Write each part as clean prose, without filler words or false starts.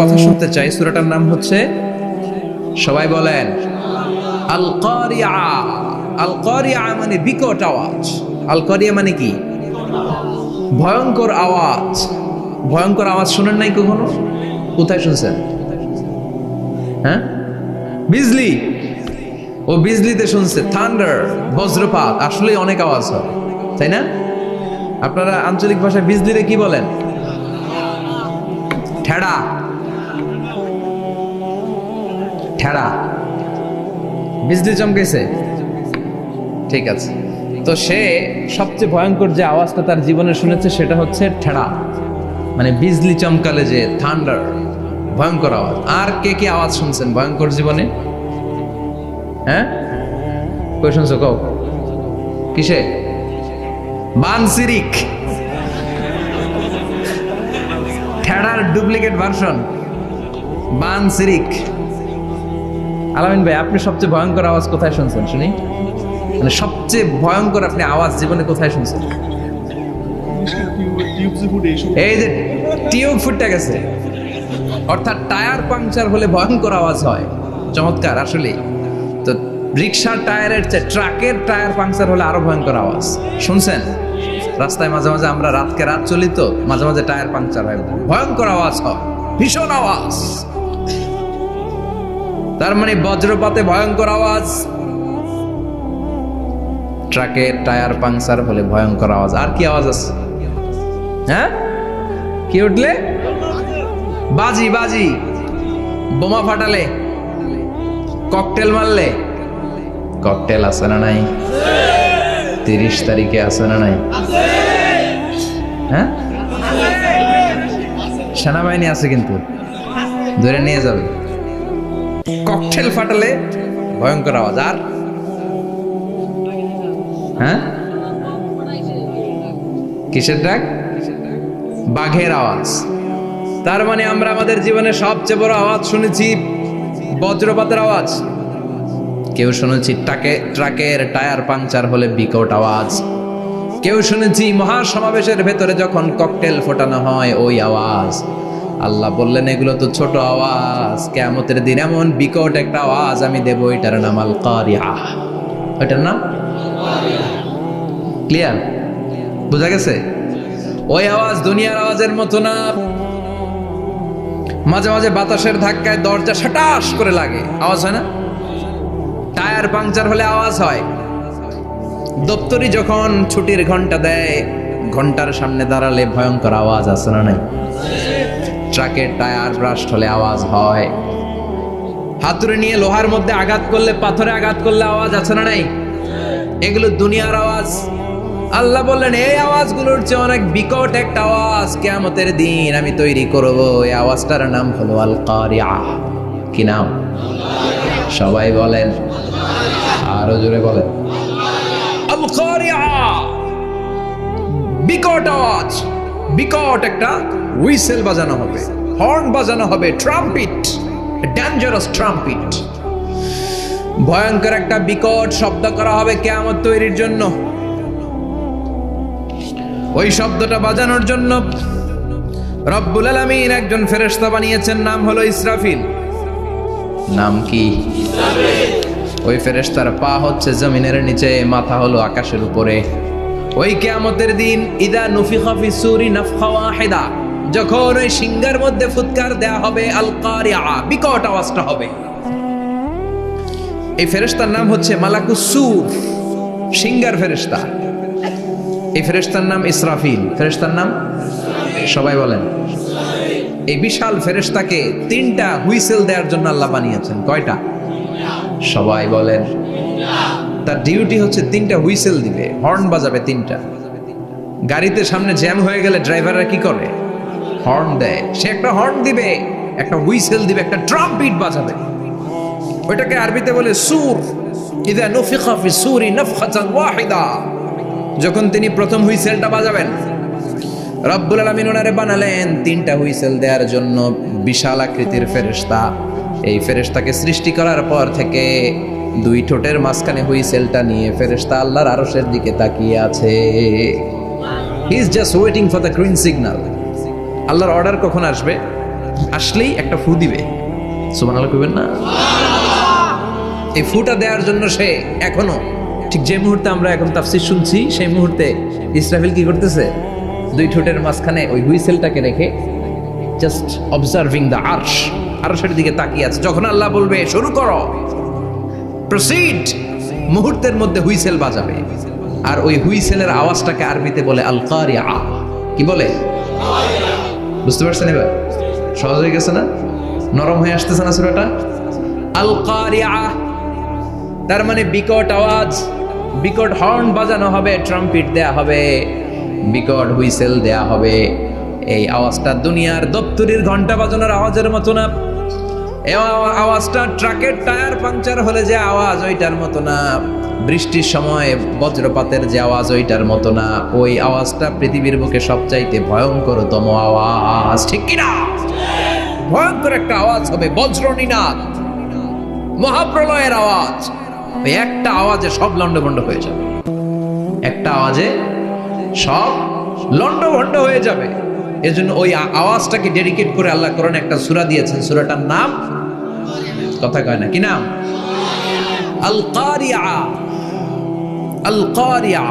কথা শুনতে চাই। সূরাটার নাম হচ্ছে, সবাই বলেন, আল কারিয়া। আল কারিয়া মানে বিকট আওয়াজ। আল কারিয়া মানে কি? ভয়ঙ্কর আওয়াজ। ভয়ঙ্কর আওয়াজ শুনেন নাই কখনো? কোথায় শুনছেন? হ্যাঁ, বিজলি। ও বিজলিতে শুনছে, থান্ডার, বজ্রপাত। আসলে অনেক আওয়াজ হয়, তাই না? আপনারা আঞ্চলিক ভাষায় বিজলিরে কি বলেন? ঠেড়া। ঠেড়া। বিজলি চমকেছে, ঠিক আছে। তো সে সবচেয়ে ভয়ঙ্কর যে আওয়াজটা তার জীবনে শুনেছে সেটা হচ্ছে ঠেড়া, মানে বিজলি চমকালে যে থান্ডার, ভয়ঙ্কর আওয়াজ। আর কে কে আওয়াজ শুনছেন ভয়ঙ্কর জীবনে? হ্যাঁ, কই শুনছো? কও কিসে? বানসিরিক, ঠেড়ার ডুপ্লিকেট ভার্সন বানসিরিক। আলামিন ভাই, আপনি সবচেয়ে ভয়ঙ্কর আওয়াজ কোথায় শুনছেন শুনি? মানে সবচেয়ে ভয়ঙ্কর আপনি আওয়াজ জীবনে কোথায় শুনছেন? এই যে টিউব ফুটে গেছে, অর্থাৎ টায়ার পাংচার হলে ভয়ঙ্কর আওয়াজ হয়। চমৎকার। আসলে তো রিক্সার টায়ারের চেয়ে ট্রাকের টায়ার পাংচার হলে আরো ভয়ঙ্কর আওয়াজ শুনছেন? রাস্তায় মাঝে মাঝে আমরা রাতকে রাত চলি, তো মাঝে মাঝে টায়ার পাংচার হয়, ভয়ঙ্কর আওয়াজ হয়, ভীষণ আওয়াজ। তার মানে বজ্রপাতে ভয়ঙ্কর আওয়াজ, ট্রাকের টায়ার পাংচার হলে ভয়ঙ্কর আওয়াজ। আর কি আওয়াজ আছে? হ্যাঁ, কি উঠলে? বাজি। বাজি, বোমা ফাটালে, ককটেল মারলে। ককটেল আছে না নাই? 30 তারিখে আছে না নাই? হ্যাঁ, সেনাবাহিনী আছে কিন্তু ধরে নিয়ে যাবে। ককটেল ফাটালে ভয়ঙ্কর আওয়াজ। আর হ্যাঁ, কিসের ডাক? বাঘের আওয়াজ। তার মানে আমরা আমাদের জীবনে সবচেয়ে বড় আওয়াজ শুনেছি বজ্রপাতের আওয়াজ। কেউ শুনেছি ট্রাকের টায়ার পাংচার হলে বিকট আওয়াজ। কেউ শুনেছি মহাসমাবেশের ভেতরে যখন ককটেল ফোটানো হয় ওই আওয়াজ। আল্লাহ বললেন এগুলো তো ছোট আওয়াজ, কিয়ামতের দিন এমন বিকট একটা আওয়াজ আমি দেব, এটার নাম আল কারিয়া। এটার নাম ক্লিয়ার? বোঝা গেছে? ওই আওয়াজ দুনিয়ার আওয়াজের মতো না। মাঝে মাঝে বাতাসের ধাক্কায় দরজা সাটাস করে লাগে, আওয়াজ হয় না? টায়ার পাংচার হলে আওয়াজ হয়। দপ্তরি যখন ছুটির ঘন্টা দেয়, ঘন্টার সামনে দাঁড়ালে ভয়ঙ্কর আওয়াজ আছে না নাই? ট্রাকের টায়ার ব্রাস্ট হলে আওয়াজ হয়। হাতুড়ি নিয়ে লোহার মধ্যে আঘাত করলে, পাথরে আঘাত করলে আওয়াজ আছে না নাই? এগুলো দুনিয়ার আওয়াজ। আল্লাহ বললেন এই আওয়াজগুলোর চেয়ে অনেক বিকট একটা আওয়াজ কিয়ামতের দিন আমি তৈরি করব। এই আওয়াজটার নাম হলো আল কারিয়া। কি নাম? সবাই বলেন, আরো জোরে বলেন, আল কারিয়া। বিকট আওয়াজ, বিকট একটা হুইসেল বাজানো হবে, হর্ন বাজানো হবে, ট্রাম্পিট, ডেঞ্জারাস ট্রাম্পিট। ভয়ঙ্কর একটা বিকট শব্দ করা হবে কিয়ামত তৈরির জন্য। ওই শব্দটা বাজানোর জন্য রব্বুল আলামিন একজন ফেরেশতা বানিয়েছেন, নাম হলো ইসরাফিল। নাম কি? ইসরাফিল। ওই ফেরেশতার পা হচ্ছে জমিনের নিচে, মাথা হলো আকাশের উপরে। ওই কিয়ামতের দিন ইদা নুফিখা ফিস সূরি নাফখা ওয়াহিদা, যখন ওই সিংহার মধ্যে ফুৎকার দেয়া হবে, আল কারিয়া, বিকট আওয়াজটা হবে। এই ফেরেশতার নাম হচ্ছে মালাকুস সূর, সিংহার ফেরেশতা। এই ফেরেশতার নাম ইসরাফিল। ফেরেশতার নাম সবাই বলেন। এই বিশাল ফেরেশতাকে 3টা হুইসেল দেওয়ার জন্য আল্লাহ বানিয়েছেন। কয়টা? সবাই বলেন। তার ডিউটি হচ্ছে 3টা হুইসেল দিবে, হর্ন বাজাবে 3টা। গাড়িতে সামনে জ্যাম হয়ে গেলে ড্রাইভাররা কি করে? হর্ন দেয়। সে একটা হর্ন দিবে, একটা হুইসেল দিবে, একটা ট্রাম্পিট বাজাবে। ওইটাকে আরবিতে বলে সুর। ইদা নুফিখা ফিস সূরি নাফখাতান ওয়াহিদা, যখন তিনি প্রথম হুইসেলটা বাজাবেন, রব্বুল আলামিন ওনারে বানালেন 3টা হুইসেল দেওয়ার জন্য, বিশাল আকৃতির ফেরেশতা। এই ফেরেশতাকে সৃষ্টি করার পর থেকে 2 ঠোঁটের মাঝখানে হুইসেলটা নিয়ে ফেরেশতা আল্লাহর আরশের দিকে তাকিয়ে আছে। He is just waiting for the green signal. আল্লাহর অর্ডার কখন আসবে? আসলেই একটা ফু দিবে। সুবহানাল্লাহ কইবেন না? এই ফুটা দেওয়ার জন্য সে এখনো, ঠিক যে মুহূর্তে আমরা এখন তাফসীর শুনছি সেই মুহূর্তে ইসরাফিল কি করতেছে? দুই ঠোঁটের মাঝখানে ওই হুইসেলটাকে রেখে জাস্ট অবজার্ভিং দ্য আরশ, আরশের দিকে তাকিয়ে আছে। যখন আল্লাহ বলবে শুরু করো, প্রসিড, মুহূর্তের মধ্যে হুইসেল বাজাবে। আর ওই হুইসেলের আওয়াজটাকে আরবিতে বলে আল কারিয়া। কি বলে? বুঝতে পারছেন এবার? সহজ হয়ে গেছে না? নরম হয়ে আসতেছে না সূরাটা? আল কারিয়া তার মানে বিকট আওয়াজ, বিকট হর্ন বাজানো হবে, ট্রাম্পিট দেয়া হবে, বিকট হুইসেল দেয়া হবে। এই আওয়াজটা দুনিয়ার দপ্তরির ঘন্টা বাজানোর আওয়াজের মতো না। এই আওয়াজটা ট্রাকের টায়ার পাংচার হলে যে আওয়াজ ওইটার মতো না। বৃষ্টির সময় বজ্রপাতের যে আওয়াজ ওইটার মতো না। ওই আওয়াজটা পৃথিবীর বুকে সবচাইতে ভয়ঙ্করতম আওয়াজ, ঠিক কিনা? ভয়ঙ্কর একটা আওয়াজ হবে, বজ্রনিনাদ, মহাপ্রলয়ের আওয়াজ। ওই একটা আওয়াজে সব লন্ডভন্ড হয়ে যাবে, একটা আওয়াজে সব লন্ডভন্ড হয়ে যাবে। এজন্য ওই আওয়াজটাকে ডেডিকেট করে আল্লাহ কোরআনে একটা সূরা দিয়েছেন। সূরাটার নাম, কথা কয় না, কি নাম? আল কারিয়া। আল কারিয়া,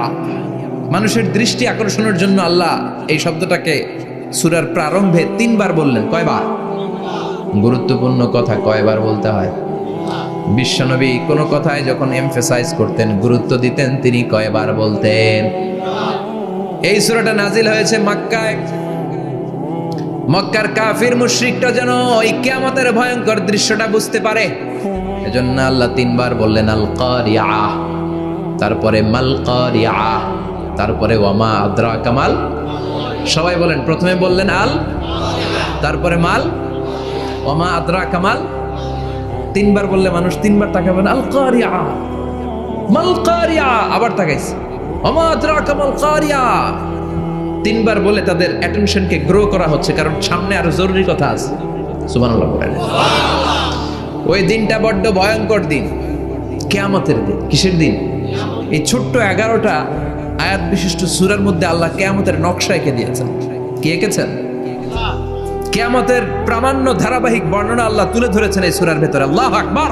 মানুষের দৃষ্টি আকর্ষণের জন্য আল্লাহ এই শব্দটাকে সূরার প্রারম্ভে 3 বার বললেন। কয়বার? গুরুত্বপূর্ণ কথা কয়বার বলতে হয়? বিশ্বনবী কোনো কথায় যখন এমফেসাইজ করতেন, গুরুত্ব দিতেন, তিনি কয়বার বলতেন? এই সূরাটা নাজিল হয়েছে মক্কায়। মক্কার কাফির মুশরিকরা যেন ওই কিয়ামতের ভয়ঙ্কর দৃশ্যটা বুঝতে পারে, এজন্য আল্লাহ 3 বার বললেন আল কারিয়া, তারপরে মাল কারিয়া, তারপরে ওয়ামা আদরাকা মাল। সবাই বলেন, প্রথমে বললেন আল, তারপরে মাল, ওয়ামা আদরাকা মাল। 3 বার বললে মানুষ 3 বার তাকাবেন, আল কারিয়া, মাল কারিয়া, আবার তাকাইছে, ওয়ামা আদরাকা মাল কারিয়া। 3 বার বলে তাদের অ্যাটেনশনকে গ্রো করা হচ্ছে, কারণ সামনে আরো জরুরি কথা আছে। সুবহানাল্লাহ বলেন। ওই দিনটা বড্ড ভয়ঙ্কর দিন, কিয়ামতের দিন। কিসের দিন? এই ছোট্ট 11টা আয়াত বিশিষ্ট সূরার মধ্যে আল্লাহ কিয়ামতের নকশা এঁকে দিয়েছেন। কি এঁকেছেন? কিয়ামতের প্রামাণ্য ধারাবাহিক বর্ণনা আল্লাহ তুলে ধরেছেন এই সূরার ভেতরে। আল্লাহু আকবার।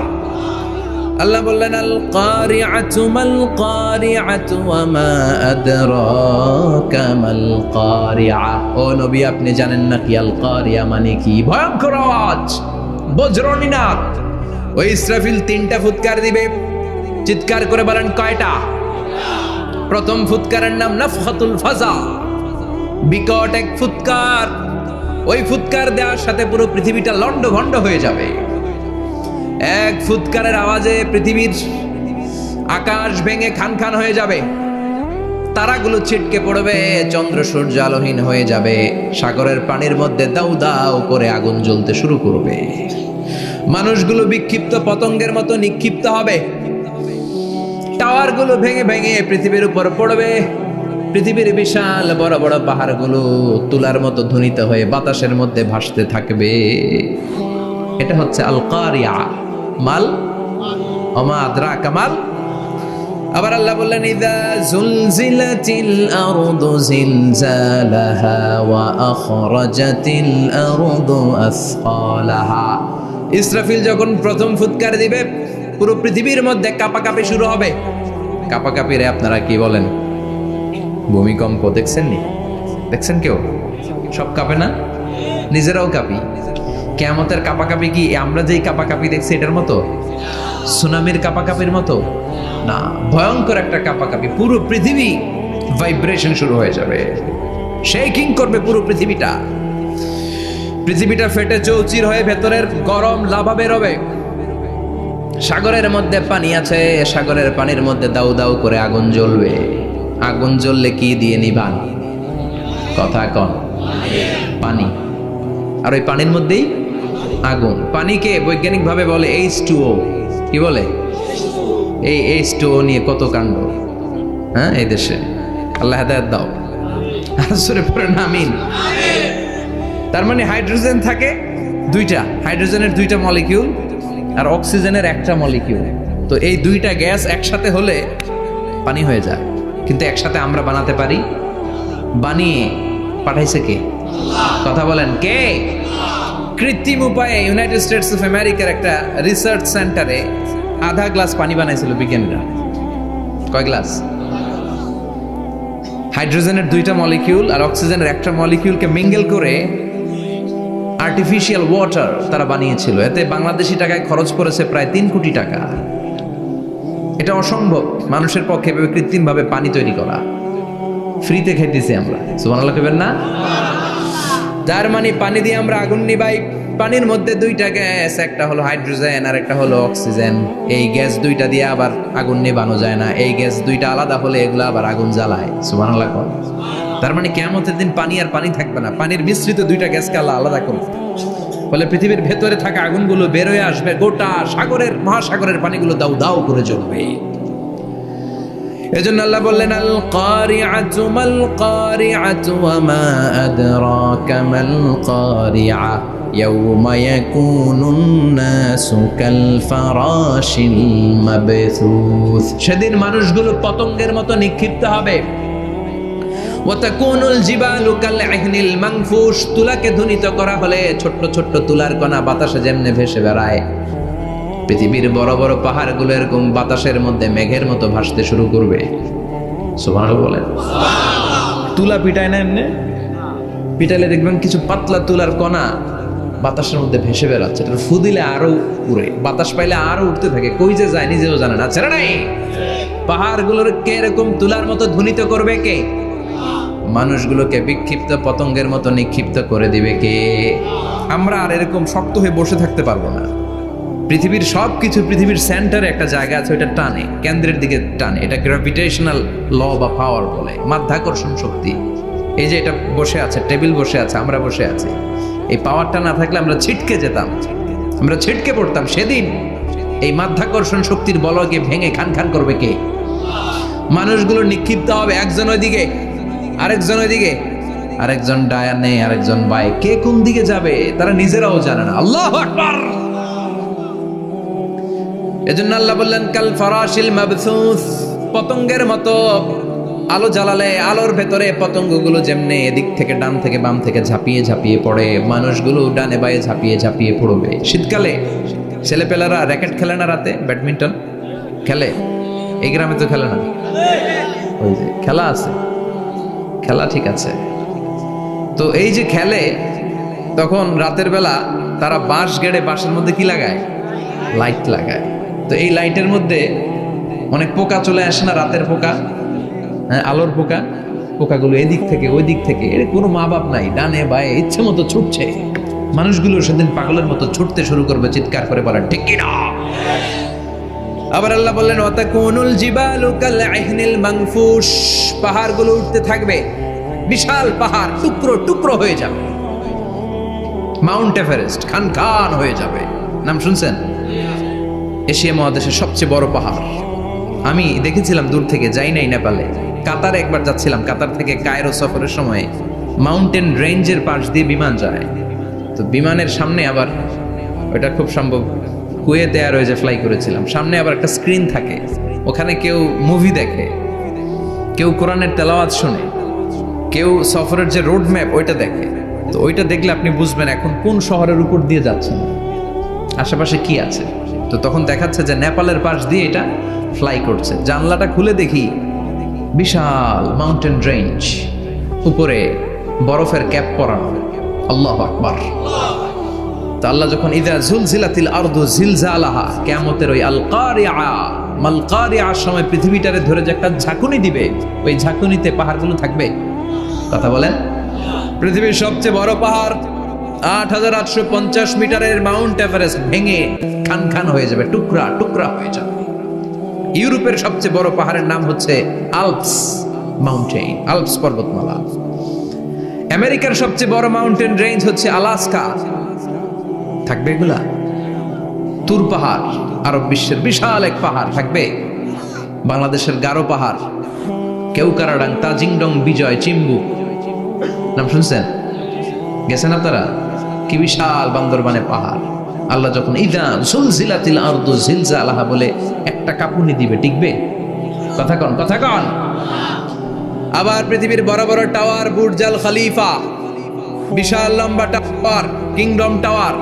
আল্লাহ বললেন আল কারিআতু মাল কারিআতু ওয়া মা আদরাকা মাল কারিআ। ও নবী, আপনি জানেন না কি আল কারিয়া মানে কি? ভয়ঙ্কর আওয়াজ, বজ্রনিনাদ। ওই ইসরাফিল 3টা ফুৎকার দিবে। চিৎকার করে বলেন কয়টা? প্রথম ফুৎকারের নাম নাফখাতুল ফাজা, বিকট এক ফুৎকার। ওই ফুৎকার দেওয়ার সাথে পুরো পৃথিবীটা লন্ডভন্ড হয়ে যাবে। এক ফুৎকারের আওয়াজে পৃথিবীর আকাশ ভেঙে খান খান হয়ে যাবে, তারাগুলো ছিটকে পড়বে, চন্দ্র সূর্য আলোহীন হয়ে যাবে, সাগরের পানির মধ্যে দাউ দাউ করে আগুন জ্বলতে শুরু করবে, মানুষগুলো বিক্ষিপ্ত পতঙ্গের মতো নিক্ষিপ্ত হবে, টাওয়ারগুলো ভেঙে ভেঙে পৃথিবীর উপর পড়বে, পৃথিবীর বিশাল বড় বড় পাহাড়গুলো তুলার মতো ধ্বনিত হয়ে বাতাসের মধ্যে ভাসতে থাকবে। এটা হচ্ছে আল কারিয়া। মাল, ওমা আদরাকা মাল। আবার আল্লাহ বললেন ইযা যুলজিলাতিল আরদু জিলজালাহা ওয়া আখরাজাতিল আরদু আসফালাহা। ইসরাফিল যখন প্রথম ফুৎকার দিবে, পুরো পৃথিবীর মধ্যে কাঁপাকাঁপি শুরু হবে। কাঁপাকাঁপি রে আপনারা কি বলেন? ভূমিকম্প দেখছেন নি? দেখছেন কেউ? সব কাঁপে না? নিজেরাও কাঁপি। কিয়ামতের কাঁপাকাঁপি কি আমরা যেই কাঁপাকাঁপি দেখছি এটার মতো? সুনামির কাঁপাকাঁপির মতো না, ভয়ঙ্কর একটা কাঁপাকাঁপি। পুরো পৃথিবী ভাইব্রেশন শুরু হয়ে যাবে, শেকিং করবে পুরো পৃথিবীটা। পৃথিবীটা ফেটে চৌচির হয়ে ভেতরের গরম লাভা বের হবে। সাগরের মধ্যে পানি আছে, সাগরের পানির মধ্যে দাউ দাউ করে আগুন জ্বলবে। আগুন জ্বললে কি দিয়ে নিভান? কথা কন। পানি। আর ওই পানির মধ্যেই আগুন। পানিকে বৈজ্ঞানিকভাবে বলে H2O। কি বলে? এই H2O নিয়ে কত কাণ্ড, হ্যাঁ, এই দেশে। আল্লাহ হেদায়েত দাও। আসরে পড়ে না আমিন। তার মানে হাইড্রোজেন থাকে 2টা, হাইড্রোজেনের 2টা মলিকিউল আর অক্সিজেনের 1টা মলিকিউল। তো এই 2টা গ্যাস একসাথে হলে পানি হয়ে যায়। কিন্তু একসাথে আমরা বানাতে পারি? বানিয়ে পাঠাইছে কে? কথা বলেন কে? কৃত্রিম উপায়ে ইউনাইটেড স্টেটস অফ আমেরিকার একটা রিসার্চ সেন্টারে আধা গ্লাস পানি বানাইছিল বিজ্ঞানীরা। কয় গ্লাস? হাইড্রোজেনের 2টা মলিকিউল আর অক্সিজেনের একটা মলিকিউলকে মিঙ্গেল করে আর্টিফিশিয়াল ওয়াটার তারা বানিয়েছিল। এতে বাংলাদেশি টাকায় খরচ করেছে প্রায় 3 কোটি টাকা। এটা অসম্ভব মানুষের পক্ষে কৃত্রিম ভাবে পানি তৈরি করা। ফ্রিতে খেতেছি আমরা, সুবহানাল্লাহ কইবেন না? তার মানে পানি দিয়ে আমরা আগুন নিবাই। পানির মধ্যে 2টা গ্যাস, একটা হলো হাইড্রোজেন আর একটা হলো অক্সিজেন। এই গ্যাস 2টা দিয়ে আবার আগুন নেভানো যায় না। এই গ্যাস 2টা আলাদা হলে এগুলো আবার আগুন জ্বালায়। সুবহানাল্লাহ। তার মানে কিয়ামতের দিন পানি আর পানি থাকবে না, পানির মিশ্রিত 2টা গ্যাসকে আল্লাহ আলাদা করবে। ফলে পৃথিবীর ভেতরে থাকা আগুনগুলো বের হয়ে আসবে, গোটা সাগরের মহাসাগরের পানিগুলো দাউ দাউ করে জ্বলবে। এজন্য আল্লাহ বললেন আল কারিআতু মাল কারিআতু ওয়া মা আদরাকা মাল কারিআ ইয়াওমা ইয়াকুনুন নাসু কাল ফারাশিল মাবথুস। সেদিন মানুষগুলো পতঙ্গের মতো নিক্ষিপ্ত হবে। ওয়া তাকুনুল জিবালু কাল ইহনিল মানফুশ। তুলাকে ধ্বনিত করা হলে ছোট্ট ছোট্ট তুলার কণা বাতাসে যেমনে ভেসে বেড়ায়, পৃথিবীর বড় বড় পাহাড়গুলো এরকম বাতাসের মধ্যে মেঘের মতো ভাসতে শুরু করবে। সুবহানাল্লাহ বলেন। তুলা পিটায় না এমনি, পিটাইলে দেখবেন কিছু পাতলা তুলার কণা বাতাসের মধ্যে ভেসে বেড়াচ্ছে। এটা ফু দিলে আরো উড়ে, বাতাস পাইলে আরো উঠতে থাকে, কই যে যায় নিজেও জানে না। ছেড়ে নাই পাহাড়গুলোর কে এরকম তুলার মতো ধ্বনিত করবে কে? মানুষগুলোকে বিক্ষিপ্ত পতঙ্গের মতো নিক্ষিপ্ত করে দিবে কে? আমরা আর এরকম শক্ত হয়ে বসে থাকতে পারবো না। পৃথিবীর সবকিছু, পৃথিবীর সেন্টারে একটা জায়গা আছে, ওটা টানে, কেন্দ্রের দিকে টানে। এটা গ্র্যাভিটেশনাল ল বা পাওয়ার বলে, মাধ্যাকর্ষণ শক্তি। এই যে এটা বসে আছে, টেবিল বসে আছে, আমরা বসে আছি, এই পাওয়ারটা না থাকলে আমরা ছিটকে যেতাম, আমরা ছিটকে পড়তাম। সেদিন এই মাধ্যাকর্ষণ শক্তির বলকে ভেঙে খান খান করবে কে? মানুষগুলো নিক্ষিপ্ত হবে, একজন ওইদিকে, আরেকজন ওইদিকে, আরেকজন ডায়ানে, আরেকজন বায়ে। কে কোন দিকে যাবে তারা নিজেরাও জানে না। আল্লাহু আকবার। এজন্য আল্লাহ বললেন কাল ফারাশিল মাবথুস, পতঙ্গের মতো। আলো জ্বালালে আলোর ভেতরে পতঙ্গগুলো যেমনে এদিক থেকে ডান থেকে বাম থেকে ঝাঁপিয়ে ঝাঁপিয়ে পড়ে, মানুষগুলো ডানে বায়ে ঝাঁপিয়ে ঝাঁপিয়ে পড়বে। শীতকালে ছেলেপেলারা র্যাকেট খেলে না, রাতে ব্যাডমিন্টন খেলে। এই গ্রামে তো খেলে না, ওই যে খেলা আছে, খেলা ঠিক আছে। তো এই যে খেলে, তখন রাতের বেলা তারা বাঁশ গেড়ে, বাঁশের মধ্যে কি লাগায়? লাইট লাগায়। তো এই লাইটের মধ্যে অনেক পোকা চলে আসে না, রাতের পোকা, হ্যাঁ, আলোর পোকা। পোকাগুলো এদিক থেকে ওই দিক থেকে, এর কোনো মা বাপ নাই, ডানে বায়ে ইচ্ছে মতো ছুটছে। মানুষগুলো সেদিন পাগলের মতো ছুটতে শুরু করবে, চিৎকার করে বলেন ঠিক কি না? আবার আল্লাহ বললেন ওয়াতাকুনুল জিবালু কাল ইহনিল মানফুশ, পাহাড়গুলো উঠতে থাকবে, বিশাল পাহাড় টুকরো টুকরো হয়ে যাবে। মাউন্ট এভারেস্ট খান খান হয়ে যাবে। নাম শুনছেন? এশিয়া মহাদেশের সবচেয়ে বড় পাহাড়। আমি দেখেছিলাম দূর থেকে, যাই নাই নেপালে। কাতারে একবার যাচ্ছিলাম, কাতার থেকে কায়রো সফরের সময় মাউন্টেন রেঞ্জের পাশ দিয়ে বিমান যায়। তো বিমানের সামনে আবার, ওটা খুব সম্ভব কুয়েতে এয়ারওয়েজে ফ্লাই করেছিলাম, সামনে আবার একটা স্ক্রিন থাকে, ওখানে কেউ মুভি দেখে, কেউ কোরআনের তেলাওয়াত শুনে, কেউ সফরের যে রোড ম্যাপ ওইটা দেখে। তো ওইটা দেখলে আপনি বুঝবেন এখন কোন শহরের উপর দিয়ে যাচ্ছেন, আশেপাশে কি আছে। তো তখন দেখাচ্ছে যে নেপালের পাশ দিয়ে এটা ফ্লাই করছে। জানলাটা খুলে দেখি বিশাল মাউন্টেন রেঞ্জ, উপরে বরফের ক্যাপ পরানো। আল্লাহু আকবার। তো আল্লাহ যখন ইযা যুলজিলাতিল আরদু জিলজালাহা, কিয়ামতের ওই আল কারিআ মাল কারিআর সময় পৃথিবীটারে ধরে যে একটা ঝাঁকুনি দিবে, ওই ঝাঁকুনিতে পাহাড়গুলো থাকবে। কথা বলেন। পৃথিবীর সবচেয়ে বড় পাহাড় ৮৮৫০ মিটারের মাউন্ট এভারেস্ট ভেঙে খান খান হয়ে যাবে, টুকরা টুকরা হয়ে যাবে। ইউরোপের সবচেয়ে বড় পাহাড়ের নাম হচ্ছে আল্পস মাউন্টেন, আল্পস পর্বতমালা। আমেরিকার সবচেয়ে বড় মাউন্টেন রেঞ্জ হচ্ছে আলাস্কা, থাকবে এগুলা। তুর পাহাড় আরব বিশ্বের বিশাল এক পাহাড় থাকবে। বাংলাদেশের গারো পাহাড়, কেউকারাডাং, তাজিংডং, বিজয়, চিম্বুক, নাম শুনছেন? গেছেন আপনারা? কি বিশাল বান্দরবানে পাহাড়। আল্লাহ যখন ইযা যুলজিলাতিল আরদু জিলজালাহা বলে একটা কাঁপুনি দিবে, টিকবে? কথা কন, কথা কন। আবার পৃথিবীর বড় বড় টাওয়ার, বুর্জ আল খলিফা, বিশাল লম্বা tower, tower, kingdom tower,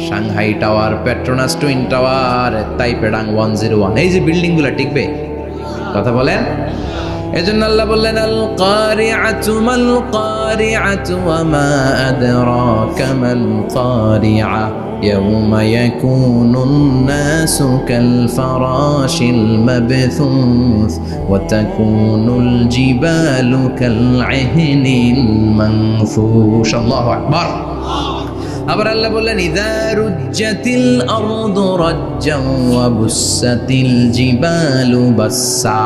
Shanghai tower, Petronas twin tower, Taipei 101, এই যে বিল্ডিং গুলা টিকবে? কথা বলেন। এজন্য আল্লাহ বললেন আল কারিআতু মাল কারিআতু ওয়া মা আদরাকা মাল কারিআ ইয়াউমা ইয়াকুনুন নাসু কাল ফারাশিল মাবথুস ওয়া তাকুনুল জিবালু কাল ইহনিল মানফুশ। আল্লাহু আকবার। আবার আল্লাহ বললেন ইযা রুজ্জাতিল আরদু রাজ্জান ওয়া বুসাতিল জিবালু বাসসা।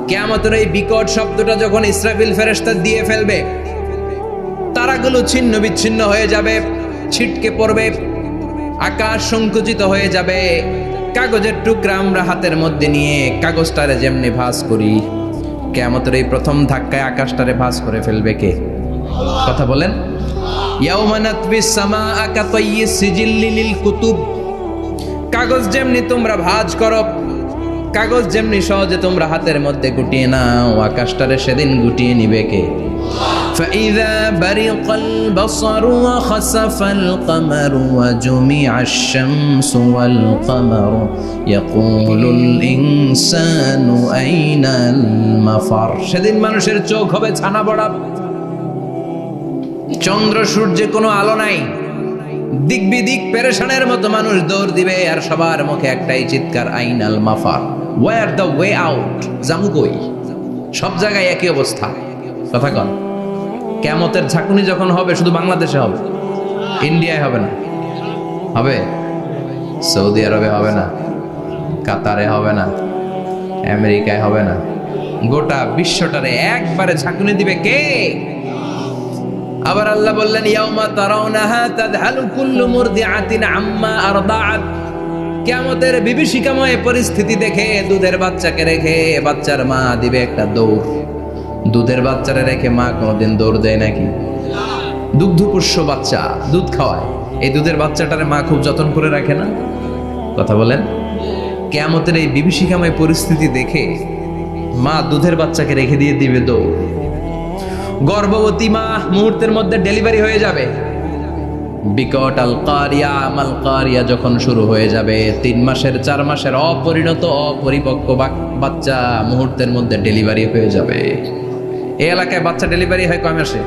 কিয়ামতের এই বিকট শব্দটা যখন ইসরাফিল ফেরেশতা দিয়ে ফেলবে, তারাগুলো ছিন্ন বিচ্ছিন্ন হয়ে যাবে, ছিটকে পড়বে, আকাশ সংকুচিত হয়ে যাবে। কাগজের টুকরা আমরা হাতের মধ্যে নিয়ে কাগজটারে যেমনি ভাঁজ করি, কিয়ামতের এই প্রথম ধাক্কায় আকাশটারে ভাঁজ করে ফেলবে কে? কথা বলেন। ইয়াউমা নাতবিস সামাআ কাতাইয়িস সিজিল্লি লিল কুতুব। কাগজ যেমনি তোমরা ভাঁজ করো, কাগজ যেমনি সহজে তোমরা হাতের মধ্যে গুটিয়ে নাও, আকাশটারে সেদিন গুটিয়ে নিবে কে? فإذا برق البصر وخسف القمر وجمع الشمس والقمر يقول الإنسان أين المفر। সেদিন মানুষের চোখ হবে ছানা বড়া, চন্দ্র সূর্যে কোনো আলো নাই, দিক বিদিক পেরেশানের মতো মানুষ দৌড় দিবে, আর সবার মুখে একটাই চিৎকার, আইনাল মাফার, ওয়ার দ্য ওয়ে আউট, জামু কই? সব জায়গায় একই অবস্থা। কথা কন। কিয়ামতের ঝাঁকুনি যখন হবে শুধু বাংলাদেশে হবে, ইন্ডিয়ায় হবে না, হবে সৌদি আরবে হবে না, কাতারে হবে না, আমেরিকায় হবে না, গোটা বিশ্বটারে একবারে ঝাঁকুনি দিবে কে? আবার আল্লাহ বললেন ইয়াউমা তারাউনাহা তাযহালু কুল্লু মুরদিআতিন আম্মা আরদাআত। কিয়ামতের বিভীষিকাময় পরিস্থিতি দেখে দুধের বাচ্চাকে রেখে বাচ্চার মা দিবে একটা দৌড়। দুধের বাচ্চারে রেখে মা কোনোদিন দৌড় দেয় নাকি? দুগ্ধপোষ্য বাচ্চা, দুধ খাওয়ায়, এই দুধের বাচ্চাটারে মা খুব যত্ন করে রাখে না? কথা বলেন। কিয়ামতের এই বিভীষিকাময় পরিস্থিতি দেখে মা দুধের বাচ্চাকে রেখে দিয়ে দিবে দৌড়। গর্ভবতী মা মুহূর্তের মধ্যে ডেলিভারি হয়ে যাবে। বিকট আল কারিয়া মাল কারিয়া যখন শুরু হয়ে যাবে, 3 মাসের 4 মাসের অপরিণত অপরিপক্ক বাচ্চা মুহূর্তের মধ্যে ডেলিভারি হয়ে যাবে। এই এলাকায় বাচ্চা ডেলিভারি হয় কয় মাসে?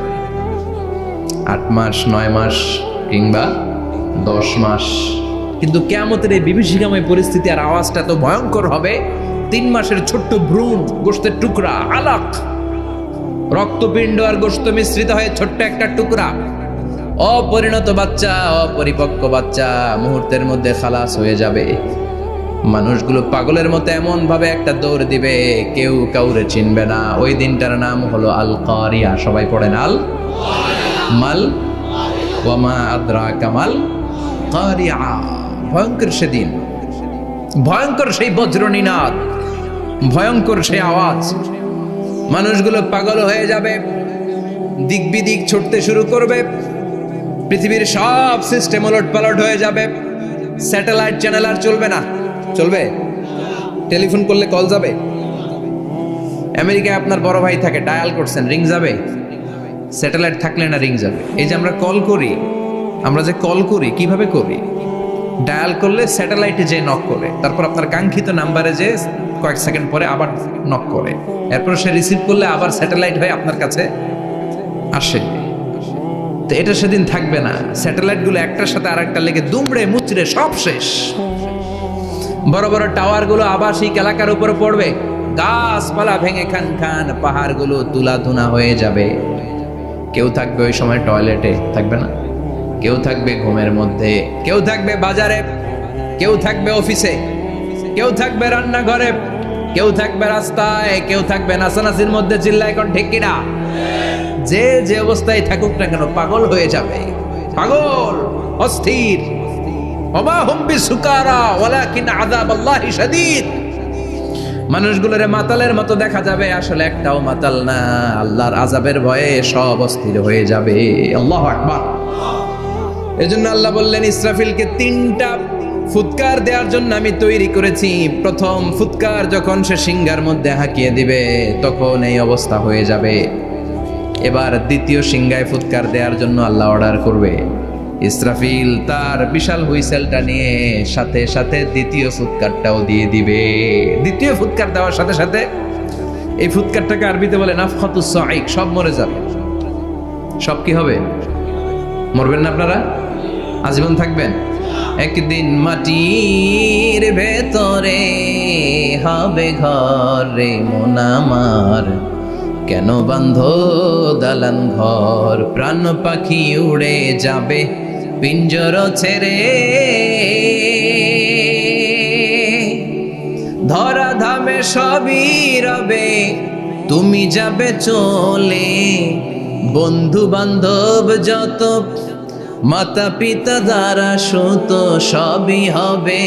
8 মাস, 9 মাস কিংবা 10 মাস। কিন্তু কিয়ামতের এই বিভীষিকাময় পরিস্থিতি আর আওয়াজটা তো ভয়ঙ্কর হবে। 3 মাসের ছোট্ট ভ্রূণ, গোশতের টুকরা, আলাক, রক্তপিণ্ড আর গোশত মিশ্রিত হয়ে ছোট্ট একটা টুকরা, অপরিণত বাচ্চা, অপরিপক্ক বাচ্চা মুহূর্তের মধ্যে খালাস হয়ে যাবে। মানুষগুলো পাগলের মতো এমন ভাবে একটা দৌড় দিবে, কেউ কাউরে চিনবে না। ওই দিনটার নাম হলো আল কারিয়া। সবাই পড়েন আল মাল ওয়া মা আদরাকা মাল কারিয়া। ভয়ঙ্কর সেদিন, ভয়ঙ্কর সেই বজ্রনিনাদ, ভয়ঙ্কর সেই আওয়াজ। মানুষগুলো পাগল হয়ে যাবে, দিক বিদিক ছুটতে শুরু করবে, পৃথিবীর সব সিস্টেম ওলটপালট হয়ে যাবে। স্যাটেলাইট চ্যানেল আর চলবে না। চলবে? টেলিফোন করলে কল যাবে? আমেরিকায় আপনার বড় ভাই থাকে, ডায়াল করছেন, রিং যাবে? স্যাটেলাইট থাকলে না রিং যাবে? এই যে আমরা কল করি, আমরা যে কল করি কিভাবে করি? ডায়াল করলে স্যাটেলাইটে যে নক করে, তারপর আপনার কাঙ্ক্ষিত নাম্বারে যে কয়েক সেকেন্ড পরে আবার নক করে, এরপর সে রিসিভ করলে আবার স্যাটেলাইট হয়ে আপনার কাছে আসে। তো এটা সেদিন থাকবে না। স্যাটেলাইটগুলো একটার সাথে আরেকটা লেগে দুমড়ে মুচড়ে সব শেষ। বড় বড় টাওয়ারগুলো আবাসিক এলাকার উপরে পড়বে, গাছপালা ভেঙে খান খান, পাহাড়গুলো তুলাধুনা হয়ে যাবে। কেউ থাকবে ওই সময় টয়লেটে, থাকবে না? কেউ থাকবে ঘুমের মধ্যে, কেউ থাকবে বাজারে, কেউ থাকবে অফিসে, কেউ থাকবে রান্নাঘরে, কেউ থাকবে রাস্তায়, কেউ থাকবে নাচানাচির মধ্যে। চিল্লা এখন ঠিক কিনা? যে যে অবস্থায় থাকুক না কেন পাগল হয়ে যাবে, পাগল, অস্থির। ওমা হুম বিসুকারা ওয়ালাকিন আযাবাল্লাহি শাদীদ। মানুষগুলোরে মাতালের মতো দেখা যাবে, আসলে একটাও মাতাল না। আল্লাহর আযাবের ভয়ে সব অস্থির হয়ে যাবে। আল্লাহু আকবার। এজন্য আল্লাহ বললেন ইসরাফিলকে 3টা ফুৎকার দেওয়ার জন্য আমি তৈরি করেছি। প্রথম ফুৎকার যখন সে সিংহার মধ্যে হাঁকিয়ে দিবে, তখন এই অবস্থা হয়ে যাবে। এবার দ্বিতীয় সিংহায় ফুৎকার দেওয়ার জন্য আল্লাহ অর্ডার করবে। ইসরাফিল তার বিশাল হুইসেলটা নিয়ে সাথে সাথে দ্বিতীয় ফুৎকারটাও দিয়ে দিবে। দ্বিতীয় ফুৎকার দেওয়ার সাথে সাথে এই ফুৎকারটাকে আরবিতে বলে নাফখাতুস সাঈক, সব মরে যাবে। সব কি হবে? মরবেন না আপনারা, আজীবন থাকবেন। একদিন মাটির ভেতরে হবে ঘর রে মন আমার, কেন বাঁধো দালান ঘর, প্রাণ পাখি উড়ে যাবে পিঞ্জর ছেড়ে, ধরা ধামে সবই রবে তুমি যাবে চলে, বন্ধু বান্ধব যত মাতা পিতা দ্বারা সুত সবই হবে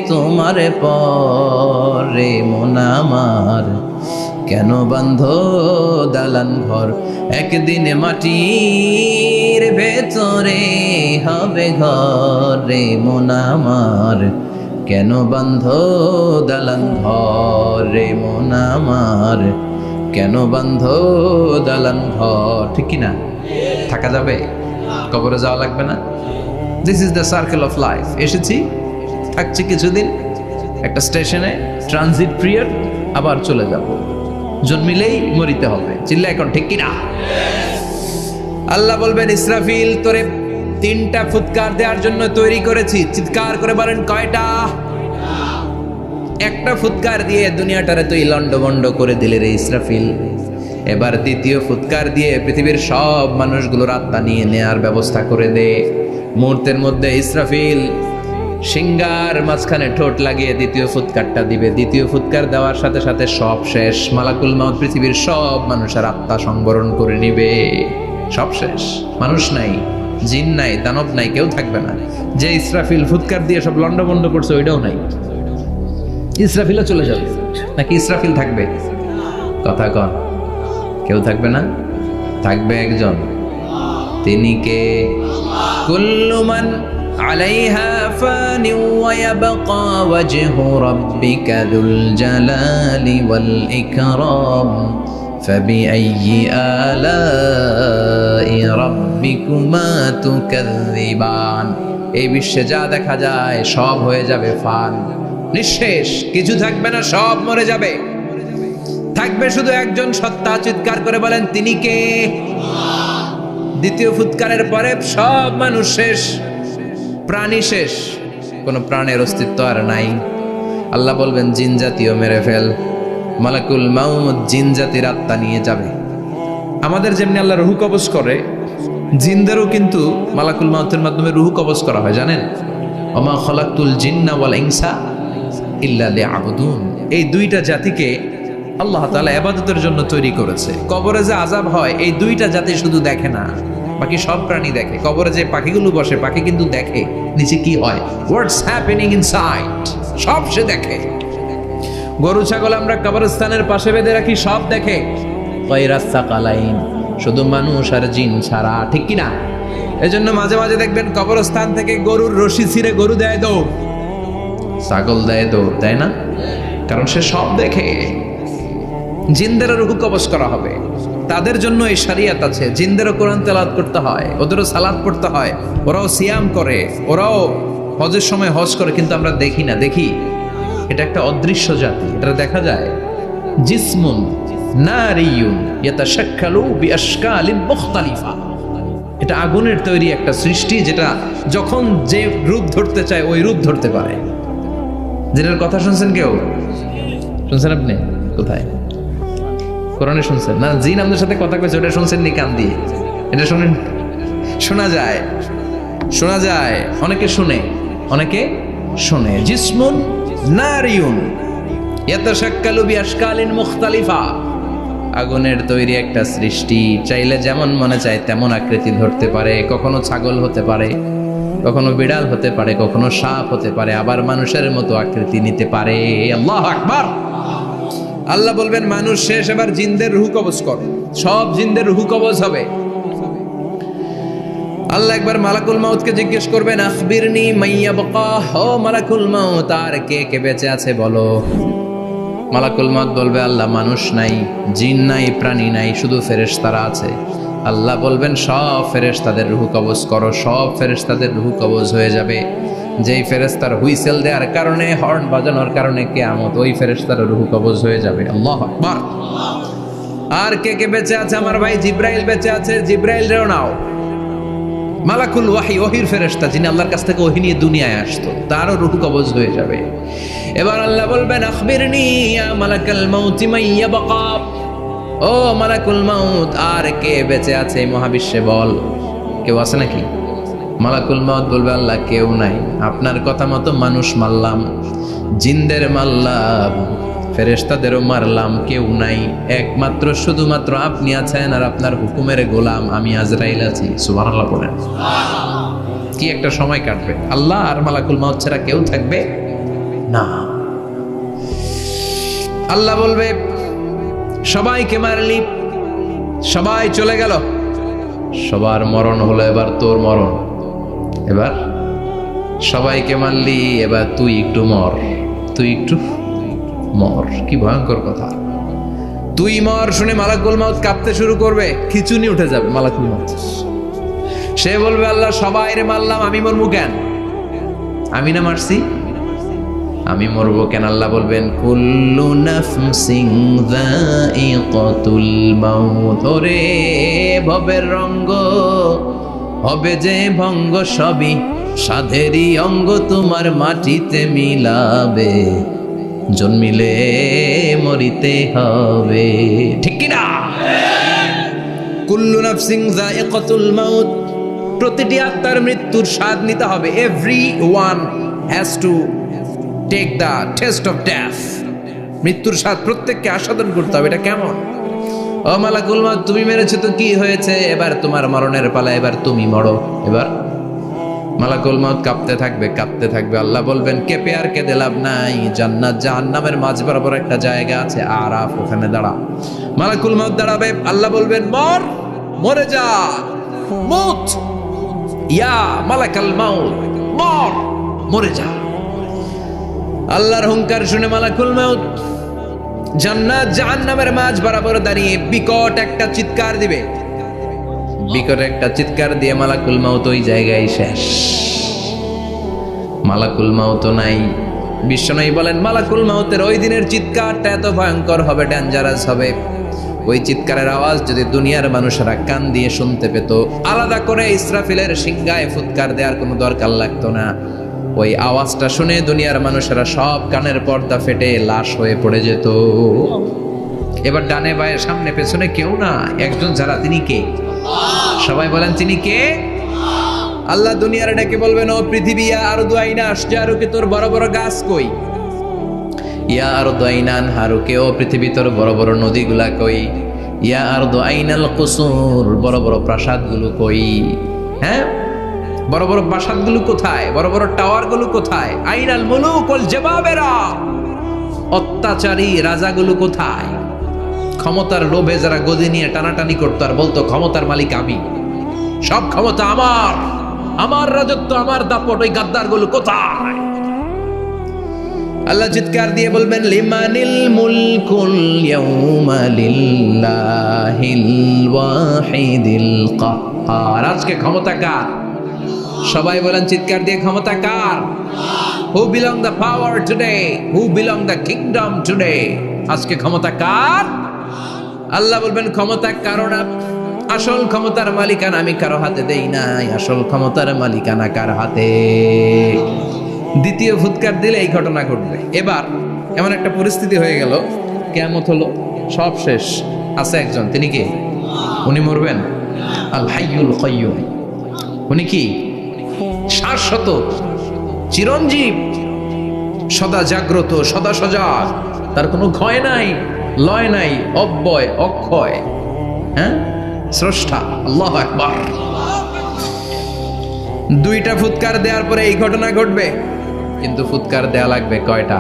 তোমার পরে মন আমার, কেন বান্ধ দালান ঘর, একদিন মাটির ভেতরে হবে ঘর রে মন আমার, কেন বান্ধ দালান ঘর রে মন আমার, কেন বান্ধ দালান ঘর। ঠিক কিনা? থাকা যাবে? কবরে যাওয়া লাগবে না? This is the circle of life. এসেছি, থাকছি কিছুদিন, একটা স্টেশনে ট্রানজিট পিরিয়ড, আবার চলে যাব। জন্মিলেই মরিতে হবে। চিল্লা এখন ঠিক কিনা? আল্লাহ বলবেন ইসরাফিল তোরে 3টা ফুৎকার দেওয়ার জন্য তৈরি করেছি। চিৎকার করে বলেন কয়টা? একটা ফুৎকার দিয়ে দুনিয়াটারে তুই লন্ডভন্ড করে দিলে রে ইসরাফিল। এবার দ্বিতীয় ফুৎকার দিয়ে পৃথিবীর সব মানুষগুলোর আত্মা নিয়ে নেয়ার ব্যবস্থা করে দে। মুহূর্তের মধ্যে ইসরাফিল সিংহার মাঝখানে ঠোঁট লাগিয়ে দ্বিতীয় ফুৎকারটা দিবে। দ্বিতীয় ফুৎকার দেওয়ার সাথে সাথে সব শেষ। মালাকুল মাউত পৃথিবীর সব মানুষের আত্মা সংবরণ করে নিবে। সব শেষ, মানুষ নাই, জিন নাই, দানব নাই, কেউ থাকবে না। যে ইসরাফিল ফুৎকার দিয়ে সব লন্ডভন্ড করছে ওইটাও নাই। ইসরাফিলও চলে যাবে নাকি ইসরাফিল থাকবে? কথা কন, কেউ থাকবে না, থাকবে একজন। তিনি কে? কুল্লু মান আলাইহা ফানি ওয়া ইয়াবকা ওয়াজহু রাব্বিকা যুল জালালি ওয়াল ইকরাম ফাবিআইয়ি আলাই রাব্বিকুমা তুকাযযিবান। এই বিশ্বে যা দেখা যায় সব হয়ে যাবে ফান, নিঃশেষ, কিছু থাকবে না, সব মরে যাবে। থাকবে শুধু একজন সত্তা। চিৎকার করে বলেন তিনি কে? দ্বিতীয় ফুৎকারের পরে সব মানুষ শেষ, প্রাণী শেষ, কোনো প্রাণের অস্তিত্ব আর নাই। আল্লাহ বলবেন জিন জাতীয় মেরে ফেল। মালাকুল মাউত জিন জাতির আত্মা নিয়ে যাবে। আমাদের যেমনি আল্লাহ রুহু কবজ করে, জিনদেরও কিন্তু মালাকুল মাউতের মাধ্যমে রুহু কবজ করা হয়, জানেন? ওমা খলাকতুল জিন্না ওয়াল ইনসা ইল্লা লিয়াবুদুন। এই দুইটা জাতিকে আল্লাহ তাআলা ইবাদতের জন্য তৈরি করেছে। কবরে যে আযাব হয় এই দুইটা জাতি শুধু দেখে না, বাকি সব প্রাণী দেখে। কবরে যে পাখিগুলো বসে, পাখি কিন্তু দেখে নিচে কি হয়, হোয়াটস হ্যাপেনিং ইনসাইড, সব সে দেখে। গরু ছাগল আমরা কবরস্থানের পাশে বেঁধে রাখি, সব দেখে। গায়রাস সাকালাইন, শুধু মানুষ আর জিন ছাড়া। ঠিক কি না? এজন্য মাঝে মাঝে দেখবেন কবরস্থান থেকে গরুর রশি ছিঁড়ে গরু দেয় দৌড়, ছাগল দেয় দৌড়, তাই না? কারণ সে সব দেখে। জিনদেরও রুহু কবজ করা হবে, তাদের জন্য এই শরিয়ত আছে। জিনদেরও কোরআন তেলাওয়াত করতে হয়, ওদেরও সালাত পড়তে হয়, ওরাও সিয়াম করে, ওরাও হজের সময় হজ করে, কিন্তু আমরা দেখি না। দেখি, এটা একটা অদৃশ্য জাতি, এটা দেখা যায়। জিসমুন নারিয়ুন ইয়াতাশাক্কালু বিআশকালিন মুখতালিফা। এটা আগুনের তৈরি একটা সৃষ্টি, যেটা যখন যে রূপ ধরতে চায় ওই রূপ ধরতে পারে। যেটার কথা শুনছেন কেউ? শুনছেন আপনি? কোথায়? কোরআনে শুনছেন না? জিন আমাদের সাথে কথা কইছে, ওটা শুনছেন নি কান দিয়ে? এটা শুনেন, শোনা যায়, শোনা যায়। অনেকে শুনে, অনেকে শুনে। জিসমুন নারিয়ুন ইয়াতাশাক্কালু বিআশকালিন মুখতালিফা। আগুনের তৈরি একটা সৃষ্টি, চাইলে যেমন মনে চায় তেমন আকৃতি ধরতে পারে। কখনো ছাগল হতে পারে, কখনো বিড়াল হতে পারে, কখনো সাপ হতে পারে, আবার মানুষের মতো আকৃতি নিতে পারে। আল্লাহু আকবার। আল্লাহ বলবেন মানুষ শেষ, এবার জিনদের রুহু কবজ কর। সব জিনদের রুহু কবজ হবে। আল্লাহ একবার মালাকুল মাউতকে জিজ্ঞেস করবেন, আখবিরনি মাইয়াবকা, ও মালাকুল মাউত, আর কে কে বেঁচে আছে বলো। মালাকুল মউত বলবে আল্লাহ মানুষ নাই, জিন নাই, প্রাণী নাই, শুধু ফেরেশতারা আছে। আল্লাহ বলবেন সব ফেরেশতাদের রূহ কবজ করো। সব ফেরেশতাদের রূহ কবজ হয়ে যাবে। যেই ফেরেশতার হুইসেল দেওয়ার কারণে, হর্ন বাজানোর কারণে কিয়ামত, ওই ফেরেশতার রূহ কবজ হয়ে যাবে। আল্লাহু আকবার। আর কে কে বেঁচে আছে? আমার ভাই জিব্রাইল বেঁচে আছে, জিব্রাইল রেও নাও। মালাকুল ওয়াহি, ওহির ফেরেশতা, যিনি আল্লাহর কাছ থেকে ওহী নিয়ে দুনিয়ায় আসতো, তারও রূহ কবজ হয়ে যাবে। এবার আল্লাহ বলবেন আখবিরনি ইয়া মালাকাল মাউত মান ইয়াবকা। ও মালাকুল মাউত, আর কে বেঁচে আছে এই মহাবিশ্বে বল? কেউ আছে নাকি? মালাকুল মাউত বলবে আল্লাহ কেউ নাই। আপনার কথা মতো মানুষ মারলাম, জিনদের মারলাম, ফেরেশতাদেরও মারলাম, কেউ নাই। একমাত্র শুধুমাত্র আপনি আছেন, আর আপনার হুকুমের গোলাম আমি আজরাইল আছি। সুবহানাল্লাহ বলেন। কি একটা সময় কাটবে! আল্লাহ আর মালাকুল মাউত ছাড়া কেউ থাকবে না। আল্লাহ বলবে সবাইকে মারলি, সবাই চলে গেল, সবার মরণ হলো, এবার তোর মরণ। এবার সবাইকে মারলি, এবার তুই একটু মর, তুই একটু মর। কি ভয়ঙ্কর কথা! তুই মর শুনে মালাকুল মাউত কাঁপতে শুরু করবে, খিচুনি উঠে যাবে মালাকুল মাউত। সে বলবে আল্লাহ সবাই রে মারলাম, আমি মরবো কেন? আমি না মারছি, আমি মরবো কেন? আল্লাহ বলবেন কুল্লু নাফসিন যায়িকাতুল মাউত। ওরে ভবের রঙ্গ, হবে যে ভঙ্গ, সবই সাধেরই অঙ্গ, তোমার মাটিতে মিলাবে, জন্মিলে মরিতে হবে। ঠিক কি না? কুল্লু নাফসিন যায়িকাতুল মাউত, প্রতিটি আত্মার মৃত্যুর স্বাদ নিতে হবে। Everyone has to take the taste of death. মৃত্যুর স্বাদ প্রত্যেককে আস্বাদন করতে হবে। এটা কেমন? ও মালাকুল মাউত, তুমি মেরেছো তো কি হয়েছে? এবার তোমার মরণের পালা, এবার তুমি মরো। এবার মালাকুল মাউত কাঁপতে থাকবে, কাঁপতে থাকবে। আল্লাহ বলবেন কেঁপে আর কেঁদে লাভ নাই, জান্নাত জাহান্নামের মাঝ বরাবর একটা জায়গা আছে, আরাফ, ওখানে দাঁড়া। মালাকুল মাউত দাঁড়াবে, আল্লাহ বলবেন মর, মরে যা, মুত ইয়া মালাকাল মাউত, মর, মরে যা। আল্লাহর হুঙ্কার শুনে মালাকুল মাউত জান্নাত জাহান্নামের মাঝ বরাবর দাঁড়িয়ে বিকট একটা চিৎকার দিবে। বিকট একটা চিৎকার দিয়ে মালাকুল মাউত ওই জায়গায় শেষ। মালাকুল মাউত নাই। বিশ্বনবী বলেন মালাকুল মাউতের ওই দিনের চিৎকারটা এত ভয়ঙ্কর হবে, ডেঞ্জারাস হবে। ওই চিৎকারের আওয়াজ যদি দুনিয়ার মানুষেরা কান দিয়ে শুনতে পেত, আলাদা করে ইসরাফিলের সিংহায় ফুৎকার দেওয়ার কোনো দরকার লাগতো না। ওই আওয়াজটা শুনে দুনিয়ার মানুষেরা সব কানের পর্দা ফেটে লাশ হয়ে পড়ে যেত। এবার ডানে বায়ে সামনে পেছনে কেউ না, একজন যারা, তিনি কে? সবাই বলেন তিনি কে? আল্লাহ দুনিয়ার ডেকে বলবেন ও পৃথিবী, ইয়া আরদু আইনা আশজারুকে, তোর বড় বড় গাছ কই? ইয়া আরদু আইনান হারুকে, ও পৃথিবী তোর বড় বড় নদীগুলা কই? ইয়া আরদু আইনাল কুসুর, বড় বড় প্রাসাদগুলো কই? হ্যাঁ, বড় বড় প্রাসাদগুলো কোথায়? বড় বড় টাওয়ারগুলো কোথায়? আইনাল মুলুক ওয়াল জাবাবেরা, অত্যাচারী রাজাগুলো কোথায়? ক্ষমতার লোভে যারা গদি নিয়ে টানাটানি করতো আর বলতো ক্ষমতার মালিক আমি, সব ক্ষমতা আমার, আমার রাজত্ব, আমার দাপট, ওই গাদ্দারগুলো কোথায়? আল্লাহ চিৎকার দিয়ে বলবেন লিমানিল মুলকুল ইয়াউমা লিল্লাহিল ওয়াহিদিল কাহ্হার। আজকে ক্ষমতা কার? সবাই বলেন চিৎকার দিয়ে, ক্ষমতা কার? Who belong the power today, who belong the kingdom today. আজকে ক্ষমতা কার? আল্লাহ বলবেন ক্ষমতা কারো না, আসল ক্ষমতার মালিকানা আমি কারো হাতে দেই নাই। আসল ক্ষমতার মালিকানা কার হাতে? দ্বিতীয় ফুৎকার দিলে এই ঘটনা ঘটবে। এবার এমন একটা পরিস্থিতি হয়ে গেল, কিয়ামত হলো, সব শেষ। আছে একজন, তিনি কে? উনি মরবেন, আল হাইয়ুল কাইয়ুম। উনি কি? শাশ্বত, চিরঞ্জীব, সদা জাগ্রত, সদা সজাগ, তার কোনো ক্ষয় নাই, লয় নাই, অব্যয়, অক্ষয়। হ্যাঁ, স্রষ্টা। আল্লাহু আকবার। দুইটা ফুৎকার দেওয়ার পরে এই ঘটনা ঘটবে, কিন্তু ফুৎকার দেয়া লাগবে কয়টা?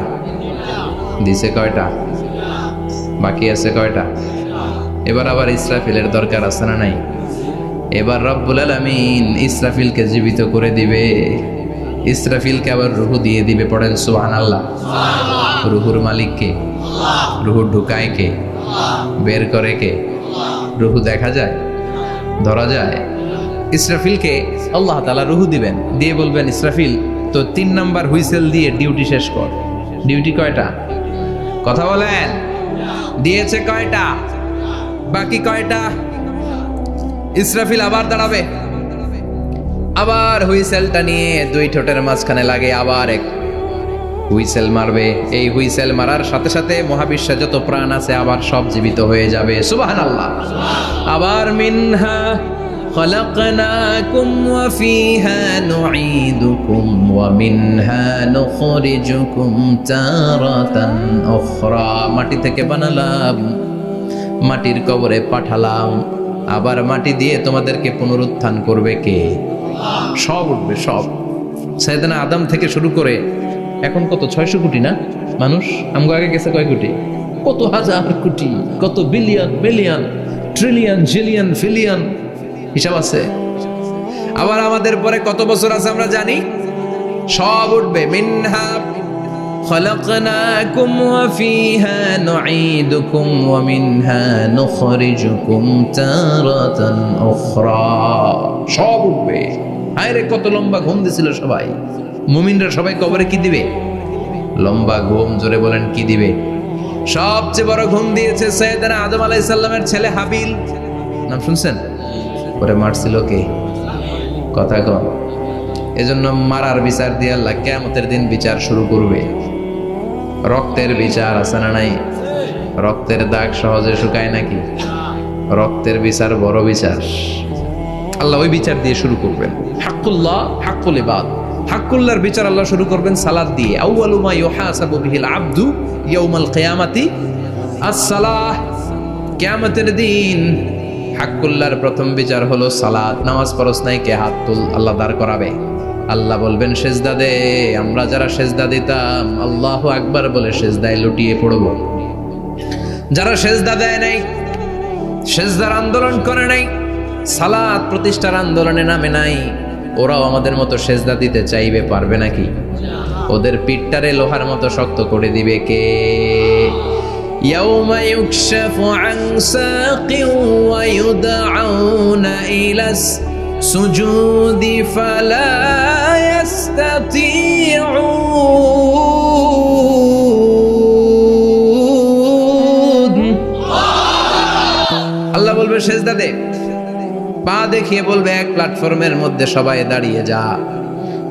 দিছে কয়টা? বাকি আছে কয়টা? এবার আবার ইসরাফিলের দরকার আছে না নাই? এবার রব্বুল আলামিন ইসরাফিলকে জীবিত করে দিবে। ইসরাফিলকে আবার রুহু দিয়ে দিবে। পড়েন সুবহানাল্লাহ। রুহুর মালিক কে? রুহু ঢুকায় কে? বের করে কে? রুহু দেখা যায়, ধরা যায়? ইসরাফিলকে আল্লাহ তাআলা রুহু দিবেন, দিয়ে বলবেন ইসরাফিল তো 3 নাম্বার হুইসেল দিয়ে ডিউটি শেষ কর। ডিউটি কয়টা? কথা বলেন। দিয়েছে কয়টা? বাকি কয়টা? ইসরাফিল আবার দাঁড়াবে, আবার হুইসেলটা নিয়ে 2 ঠোঁটের মাঝখানে লাগে আবার এক হুইসেল মারবে। এই হুইসেল মারার সাথে সাথে মহাবিশ্বে যত প্রাণ আছে আবার সব জীবিত হয়ে যাবে। সুবহানাল্লাহ। আবার মিনহা খলাকনাকুম ওয়া ফিহা নুঈদুকুম ওয়া মিনহা নুখরিজুকুম তারাতান উখরা। মাটি থেকে বানালাম, মাটির কবরে পাঠালাম, আবার মাটি দিয়ে তোমাদেরকে পুনরুত্থান করবে কে? সব উঠবে, সব। সাইয়েদনা আদম থেকে শুরু করে এখন কত 600 কোটি না মানুষ? আমগো আগে গেছে কয় কোটি? কত হাজার কোটি, কত billion billion trillion zillion pillion, হিসাব আছে। আবার আমাদের পরে কত বছর আছে আমরা জানি? সব উঠবে। মিনহা খলাকনাকুম ওয়া ফিহা নুঈদুকুম ওয়া মিনহা নুখরিজুকুম তারাতান উখরা। সব উঠবে। আরে কত লম্বা ঘুম দিছিল সবাই। মুমিনরা সবাই কবরে কি দিবে? লম্বা ঘুম। জোরে বলেন কি দিবে? সবচেয়ে বড় ঘুম দিয়েছে সাইয়েদনা আদম আলাইহিস সালামের ছেলে হাবিল। নাম শুনছেন? পরে মারছিল কে? কথা কম। এজন্য মারার বিচার দিয়ে আল্লাহ কিয়ামতের দিন বিচার শুরু করবে। রক্তের বিচার আছে না নাই? রক্তের দাগ সহজে শুকায় নাকি? রক্তের বিচার বড় বিচার। আল্লাহ ওই বিচার দিয়ে শুরু করবেন। হাক্কুল্লাহ হাক্কুল ইবাদ। হাক্কুল্লাহর বিচার আল্লাহ শুরু করবেন সালাত দিয়ে। আউয়ালু মা ইউহাসাবু বিহিল আবদু ইয়াউমাল কিয়ামাতি আস-সালাহ। কিয়ামতের দিন হাক্কুল্লাহর প্রথম বিচার হলো সালাত। নামাজ পড়ছ নাই কে? হাত তুল। আল্লাহ দাঁড় করাবে। আল্লাহ বলবেন সেজদা দে। আমরা যারা সেজদা দিতাম আল্লাহু আকবার বলে সেজদায় লুটিয়ে পড়ব। যারা সেজদা দেয় নাই, সেজদার আন্দোলন করে নাই, সালাত প্রতিষ্ঠার আন্দোলনে নামে নাই, ওরাও আমাদের মতো সেজদা দিতে চাইবে, পারবে নাকি? ওদের পিঠটারে লোহার মতো শক্ত করে দিবে কে? ইয়াউমা ইউকশাফু আন সাকিন ওয়া ইউদআউনা ইলাস সুজুদি ফালা ইস্তাতিউন। আল্লাহ বলবে সেজদা দে। পা দেখিয়ে বলবে এক প্ল্যাটফর্মের মধ্যে সবাই দাঁড়িয়ে যা,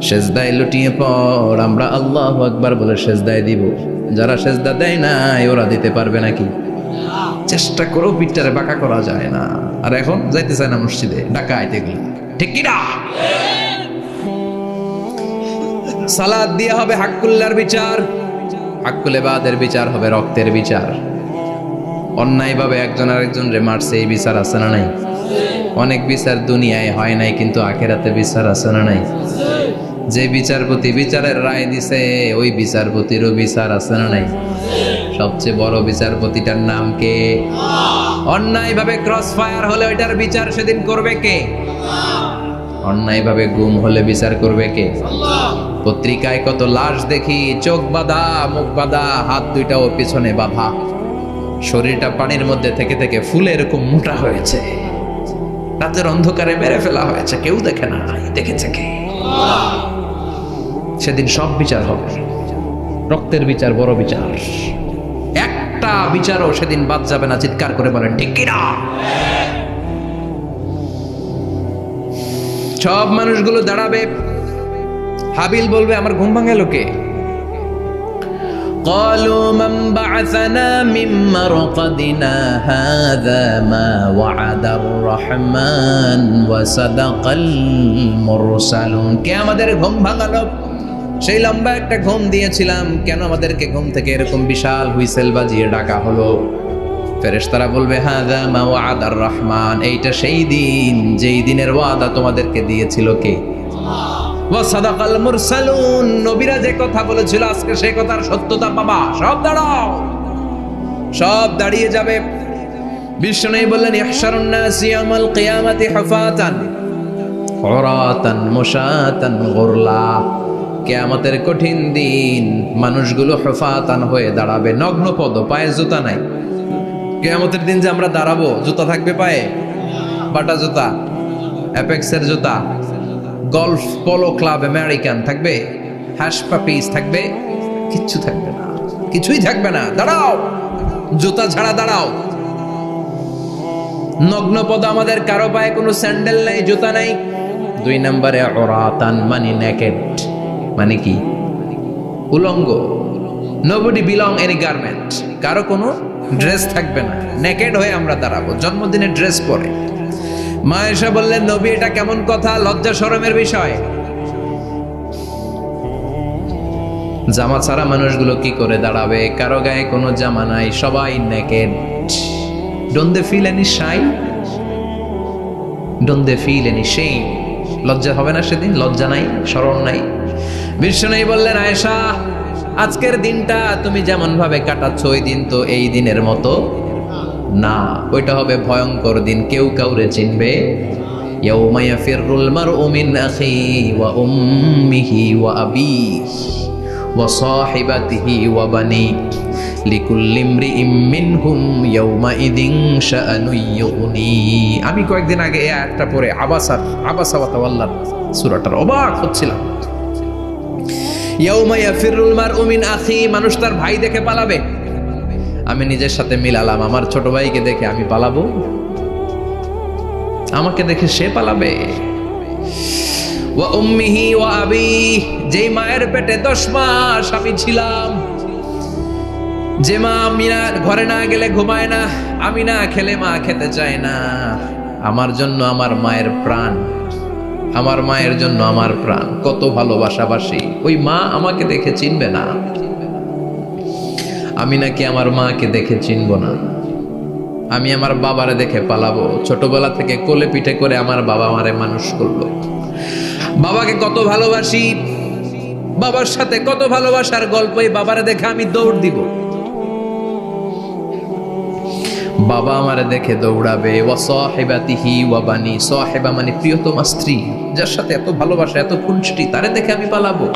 সেজদায় লুটিয়ে পড়। আমরা আল্লাহু আকবার বলে সেজদায় দিব। যারা সেজদা দেয় নাই ওরা দিতে পারবে নাকি? চেষ্টা করেও পিঠটারে বাঁকা করা যায় না। আর এখন যাইতে চায় না মসজিদে, ডাকাইত এগুলো, ঠিক কি না? সালাত দিয়ে হবে হাক্কুল্লাহর বিচার, হাক্কুল ইবাদের বিচার হবে রক্তের বিচার। অন্যায়ভাবে একজন আরেকজন রে মারছে, এই বিচার আছে না নাই? অনেক বিচার দুনিয়ায় হয় নাই, কিন্তু আখিরাতে বিচার আছে না নাই? যে বিচারপতি বিচারের রায় দিছে ওই বিচারপতিরও বিচার আছে না নাই? সবচেয়ে বড় বিচারপতিটার নাম কে? অন্যায়ভাবে ক্রস ফায়ার হলে ওইটার বিচার সেদিন করবে কে? অন্যায়ভাবে গুম হলে বিচার করবে কে? পত্রিকায় কত লাশ দেখি, চোখ বাঁধা, মুখ বাঁধা, হাত দুইটাও পিছনে বাঁধা, শরীরটা পানির মধ্যে থেকে থেকে ফুলে এরকম মোটা হয়েছে, রাতের অন্ধকারে মেরে ফেলা হয়েছে, কেউ দেখে না, দেখেছে কে? সেদিন সব বিচার হবে, রক্তের বিচার, বড় বিচার। একটা বিচারও সেদিন বাদ যাবে না। চিৎকার করে বলেন ঠিক কিনা? সব মানুষগুলো দাঁড়াবে। হাবিল বলবে আমার ঘুম ভাঙালো কে? قالوا من بعثنا من مرقدنا هذا ما وعد الرحمن وصدق المرسلون। কে আমাদের ঘুম ভাঙালো? সেই লম্বা একটা ঘুম দিয়েছিলাম, কেন আমাদেরকে ঘুম থেকে এরকম বিশাল হুইসেল বাজিয়ে ডাকা হলো? ফেরেশতারা বলবে হাযা মা ওয়া'দার রহমান, এইটা সেই দিন যেই দিনের ওয়াদা তোমাদেরকে দিয়েছিল কে? ওয়া সাদাকাল মুরসালুন, নবীরা যে কথা বলেছিল আজকে সেই কথার সত্যতা পাবা। সব দাঁড়াও, সব দাঁড়িয়ে যাবে। বিষ্ণু বললেন ইহশারুন নাস ইয়াউমাল কিয়ামাতি হুফাতান উরাতান মুশাতান গুরলা। কিয়ামতের কঠিন দিন মানুষগুলো হুফাতান হয়ে দাঁড়াবে, নগ্ন পদ, পায়ে জুতা নাই। কিয়ামতের দিন যে আমরা দাঁড়াবো, জুতা থাকবে পায়ে? বাটা জুতা, অ্যাপেক্সের জুতা, গলফ পোলো ক্লাব আমেরিকান থাকবে? হ্যাশ পাপিস থাকবে? কিচ্ছু থাকবে না, কিছুই থাকবে না। দাঁড়াও, জুতা ছাড়া দাঁড়াও। নগ্ন পদ, আমাদের কারো পায়ে কোনো স্যান্ডেল নাই, জুতা নাই। 2 নম্বরে ওরাতান মানে নেকেড, মানে কি? উলঙ্গ। নোবডি বিলং এনি গার্মেন্ট, কারো কোনো ড্রেস থাকবে না, নেকেড হয়ে আমরা দাঁড়াবো, জন্মদিনের ড্রেস পরে। মা এসে বললেন, নবী এটা কেমন কথা, লজ্জা শরমের বিষয়। জামা ছাড়া মানুষগুলো কি করে দাঁড়াবে? কারো গায়ে কোনো জামা নাই, সবাই naked. Don't they feel any shy? Don't they feel any shame? লজ্জা হবে না সেদিন? লজ্জা নাই, শরম নাই। বিষ্ণু বললেন, আয়েশা আজকের দিনটা তুমি যেমন ভাবে কাটাচ্ছ, ওই দিন তো এই দিনের মতো না, ওইটা হবে ভয়ঙ্কর দিন, কেউ কাউরে চিনবে। ইয়াউমা ইয়াফিরুল মারউ মিন আখিহি ওয়া উম্মিহি ওয়া আবিহি ওয়া সাহিবাতিহি ওয়া বানি লিকুল্লি ইমরিইম মিনহুম ইয়াউমাইযিন শাআনুন ইউগনি। আমি কয়েকদিন আগে এই আয়াতটা পড়ে আবাসা ওয়া তাওয়াল্লা সূরাটার অবাক হচ্ছিলাম। ইয়াউমা ইয়াফিরুল মারউ মিন আখি, মানুষ তার ভাই দেখে পালাবে। আমি নিজের সাথে মিলালাম, আমার ছোট ভাইকে দেখে আমি পালাবো? আমাকে দেখে সে পালাবে? ওয়া উম্মিহি ওয়া আবি, যেই মায়ের পেটে 10 মাস আমি ছিলাম, যে মা আমি না ঘরে না গেলে ঘুমায় না, আমি না খেলে মা খেতে চায় না, আমার জন্য আমার মায়ের প্রাণ, আমার মায়ের জন্য আমার প্রাণ, কত ভালোবাসাবাসী। ওই মা আমাকে দেখে চিনবে না, আমি নাকি আমার মাকে দেখে চিনব না। আমি আমার বাবারে দেখে পালাবো। ছোটবেলা থেকে কোলে পিঠে করে আমার বাবা আমারে মানুষ করলো, বাবাকে কত ভালোবাসি, বাবার সাথে কত ভালোবাসার গল্প, এই বাবারে দেখে আমি দৌড় দিব, বাবা আমারে দেখে দৌড়াবে। ওয়া সাহিবাতিহি ওয়া বানি, সাহিবা মানে প্রিয়তমা স্ত্রী, যার সাথে এত ভালোবাসা, এত খুনসুটি, তারে দেখে আমি পালাবো।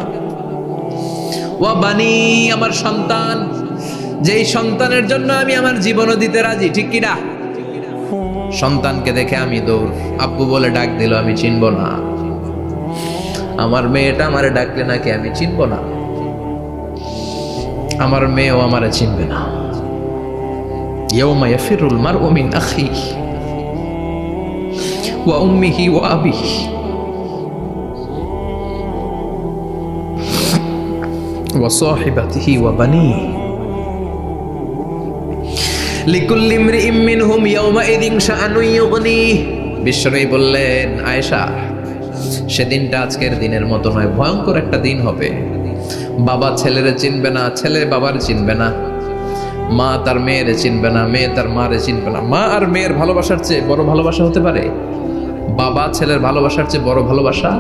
ওয়া বানি, আমার সন্তান, যেই সন্তানের জন্য আমি আমার জীবনও দিতে রাজি, ঠিক কি না? সন্তানকে দেখে আমি দৌড়। আব্বু বলে ডাক দিল, আমি চিনব না। আমার মেয়েটা আমারে ডাকলে নাকি আমি চিনব না, আমার মেয়েও আমারে চিনবে না। ইয়াউমা ইয়াফিরুল মারউ মিন আখিহি ওয়া উম্মিহি ওয়া আবিহি ওয়া সাহিবাতিহি ওয়া বানিহি লিকুল্লি ইমরিইম মিনহুম ইয়াউমাইযিন শাআনুন ইউগনি। বিশ্বনবী বললেন, আয়েশা সেদিনটা আজকের দিনের মতো নয়, ভয়ঙ্কর একটা দিন হবে। বাবা ছেলেরে চিনবে না, ছেলে বাবার চিনবে না, মা তার মেয়েরে চিনবে না, মেয়ে তার মারে চিনবে না। মা আর মেয়ের ভালোবাসার চেয়ে বড় ভালোবাসা হতে পারে? বাবা ছেলের ভালোবাসার চেয়ে বড় ভালোবাসা?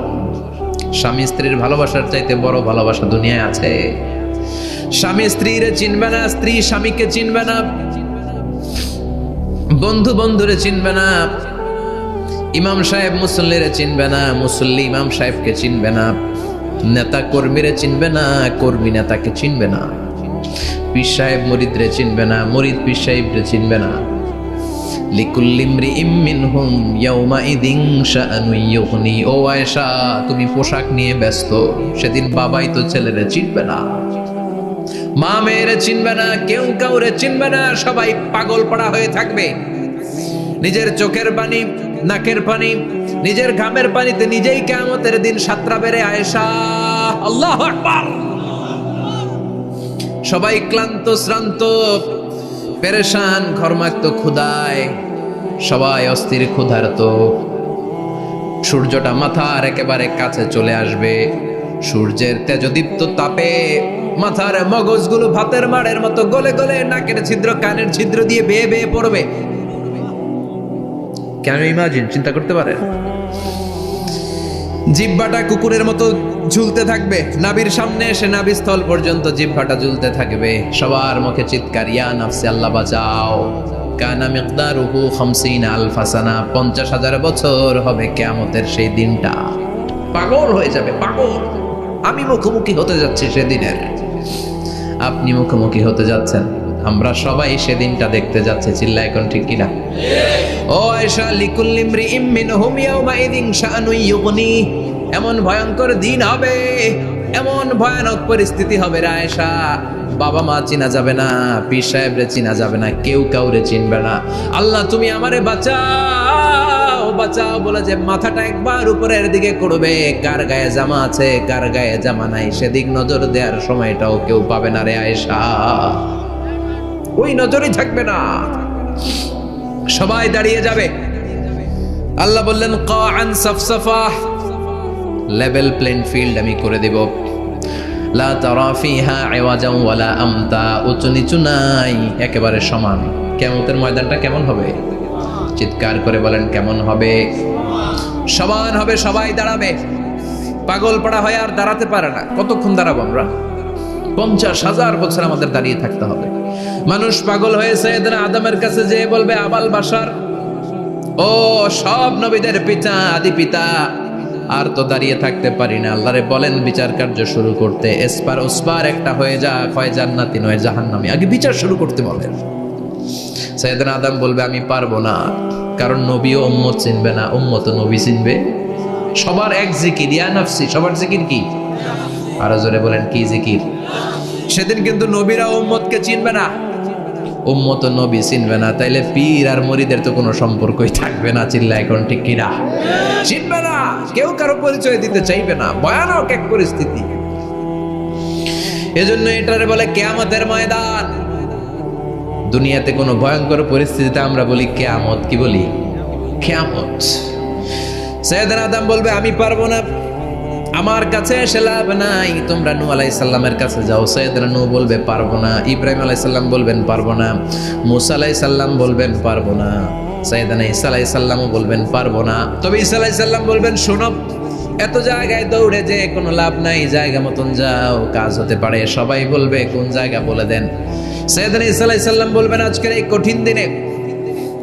স্বামী স্ত্রীর ভালোবাসার চাইতে বড় ভালোবাসা দুনিয়ায় আছে? স্বামী স্ত্রীরে চিনবে না, স্ত্রী স্বামীকে চিনবে না, বন্ধু বন্ধুরে চিনবে না, ইমাম সাহেব মুসল্লিরে চিনবে না, মুসল্লি ইমাম সাহেবকে চিনবে না, নেতা কর্মীরে চিনবে না, কর্মী নেতাকে চিনবে না, পীর সাহেব মুরিদরে চিনবে না, মুরিদ পীর সাহেবরে চিনবে না। লিকুল্লি ইমরিইম মিনহুম ইয়াউমাইযিন শাআনুন ইউগনি। ও আয়েশা, তুমি পোশাক নিয়ে ব্যস্ত, সেদিন বাবাই তো ছেলেরে চিনবে না, মা মেয়েরে চিনবে না, কেউ কাউরে চিনবে না, সবাই পাগল পড়া হয়ে থাকবে। নিজের চোখের পানি, নাকের পানি, নিজের ঘামের পানিতে নিজেই কিয়ামতের দিন সাতরা বেড়ে। আয়েশা, আল্লাহু আকবার। সবাই ক্লান্ত শ্রান্ত, পেরেশান, ঘর্মাক্ত, ক্ষুধায়, সবাই অস্থির ক্ষুধার্ত। সূর্যটা মাথার একেবারে কাছে চলে আসবে, সূর্যের তেজদীপ্ত তাপে মাথার মগজগুলো ভাতের মাড়ের মতো গলে গলে নাকের ছিদ্র, কানের ছিদ্র দিয়ে বেয়ে বেয়ে পড়বে। কেন ইমাজিন, চিন্তা করতে পারে? জিহ্বাটা কুকুরের মতো ঝুলতে থাকবে, নাভির সামনে এসে নাভিস্থল পর্যন্ত জিহ্বাটা ঝুলতে থাকবে। সবার মুখে চিৎকার, ইয়া নাফসি, আল্লাহ বাঁচাও। কানা মিকদারুহু 50 আলফা সানা, 50,000 বছর হবে কিয়ামতের সেই দিনটা। পাগল হয়ে যাবে, পাগল। আমি মুখোমুখি হতে যাচ্ছি সেদিনের। আপনি মুখোমুখি হতে যাচ্ছেন, আমরা সবাই সেদিনটা দেখতে যাচ্ছি। চিল্লা এখন ঠিক কিনা? ও আয়েশা, লিকুল্লি ইমরিইম মিনহুম ইয়াউমাইযিন শাআনুন ইউগনি, এমন ভয়ঙ্কর দিন হবে, এমন ভয়ানক পরিস্থিতি হবে রে আয়েশা, বাবা মা চিনা যাবে না, পীর সাহেবরে চিনা যাবে না, কেউ কাউরে চিনবে না। আল্লাহ তুমি আমারে বাঁচাও বাঁচাও বলে যে মাথাটা একবার উপরের দিকে করবে, কার গায়ে জামা আছে কার গায়ে জামা নাই সেদিক নজর দেওয়ার সময়টাও কেউ পাবে না রে আয়েশা, ওই নজরই থাকবে না, সবাই দাঁড়িয়ে যাবে। আল্লাহ বললেন কাআন সাফসাফা, লেভেল প্লেন ফিল্ড আমি করে দেব, লা তারা ফিহা ইওয়াজান ওয়ালা আমতা, উঁচু নিচু নাই, একেবারে সমান। কিয়ামতের ময়দানটা কেমন হবে? চিৎকার করে বলেন কেমন হবে? সমান হবে, সবাই দাঁড়াবে। পাগল পাড়া হয়ে আর দাঁড়াতে পারে না। কতক্ষণ দাঁড়াবো আমরা? 50,000 বছর আমাদের দাঁড়িয়ে থাকতে হবে। মানুষ পাগল হয়ে সাইয়েদনা আদমের কাছে যেয়ে বলবে আবাল বাশার, ও সব নবীদের পিতা, আদি পিতা, আর তো দাঁড়িয়ে থাকতে পারি না, আল্লাহরে বলেন বিচার কার্য শুরু করতে। এসপার ওসপার একটা হয়ে যা, হয় জান্নাতি নয় জাহান্নামী, আগে বিচার শুরু করতে বলেন। সাইয়েদনা আদম বলবে আমি পারবো না, কারণ নবীও উম্মত চিনবে না, উম্মত নবী চিনবে। সবার এক জিকির, ইয়া নাফসি, সবার জিকির কি? আরো জোরে বলেন কি জিকির? সেদিন কিন্তু নবীরা উম্মতকে চিনবে না, উম্মত নবী চিনবে না, তাইলে পীর আর মুরিদের তো কোনো সম্পর্কই থাকবে না। চিল্লা এখন ঠিক কিনা? চিনবে না, কেউ কারো পরিচয় দিতে চাইবে না, ভয়ানক এক পরিস্থিতি। এজন্য এটারে বলে কিয়ামতের ময়দান। দুনিয়াতে কোনো ভয়ঙ্কর পরিস্থিতিতে আমরা বলি কিয়ামত, কি বলি? কিয়ামত। সাইয়েদনা আদম বলবে আমি পারবো না, আমার কাছে এসে লাভ নাই, তোমরা নূহ আলাইহিস সালামের কাছে যাও। সাইয়েদনা নূহ বলবে পারবো না, ইব্রাহিম আলাইহিস সালাম বলবেন পারবো না, মূসা আলাইহিস সালাম বলবেন পারবো না, সাইয়েদনা ঈসা আলাইহিস সালামও বলবেন পারবো না। তবে ঈসা আলাইহিস সালাম বলবেন শোনো, এত জায়গায় দৌড়ে যে কোনো লাভ নাই, জায়গা মতন যাও, কাজ হতে পারে। সবাই বলবে কোন জায়গা বলে দেন। সাইয়েদনা ঈসা আলাইহিস সালাম বলবেন আজকের এই কঠিন দিনে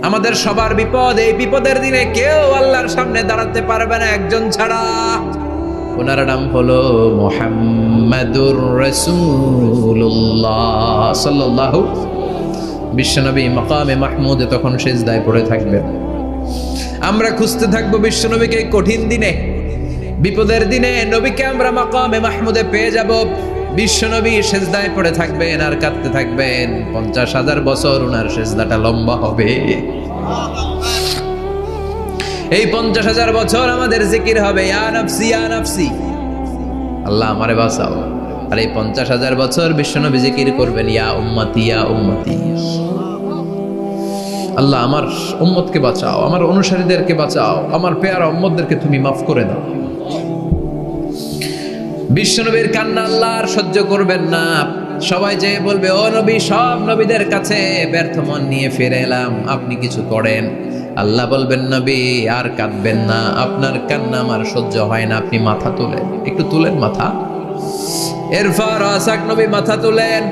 আমাদের সবার বিপদ, এই বিপদের দিনে কেউ আল্লাহর সামনে দাঁড়াতে পারবে না একজন ছাড়া। ওনার নাম হলো মুহাম্মাদুর রাসূলুল্লাহ সাল্লাল্লাহু। বিশ্বনবী মাকামে মাহমুদে তখন সিজদায় পড়ে থাকবেন। আমরা খুঁজতে থাকবো বিশ্বনবীকে কঠিন দিনে, বিপদের দিনে নবীকে আমরা মাকামে মাহমুদে পেয়ে যাব। বিশ্বনবী সিজদায় পড়ে থাকবেন আর কাঁদতে থাকবেন। 50,000 বছর ওনার সিজদাটা লম্বা হবে। এই 50,000 বছর আমাদের জিকির হবে ইয়া নাফসি ইয়া নাফসি, আল্লাহ আমারে বাঁচাও। আর এই 50,000 বছর বিশ্বনবী জিকির করবেন ইয়া উম্মতি ইয়া উম্মতি, আল্লাহ আমার উম্মতকে বাঁচাও, আমার অনুসারীদেরকে বাঁচাও, আমার পেয়ারা উম্মতদেরকে তুমি মাফ করে দাও। বিশ্বনবীর কান্না আল্লাহ আর সহ্য করবেন না। সবাই যে বলবে ও নবী, সব নবীদের কাছে ব্যর্থ মন নিয়ে ফিরে এলাম, আপনি কিছু করেন। আল্লাহ বলবেন নবী আর কাঁদবেন না, আপনার কান্না আমার সহ্য হয় না, আপনি মাথা তোলেন, একটু তুলেন মাথা। এরপর আসাক নবী মাথা তুলেন।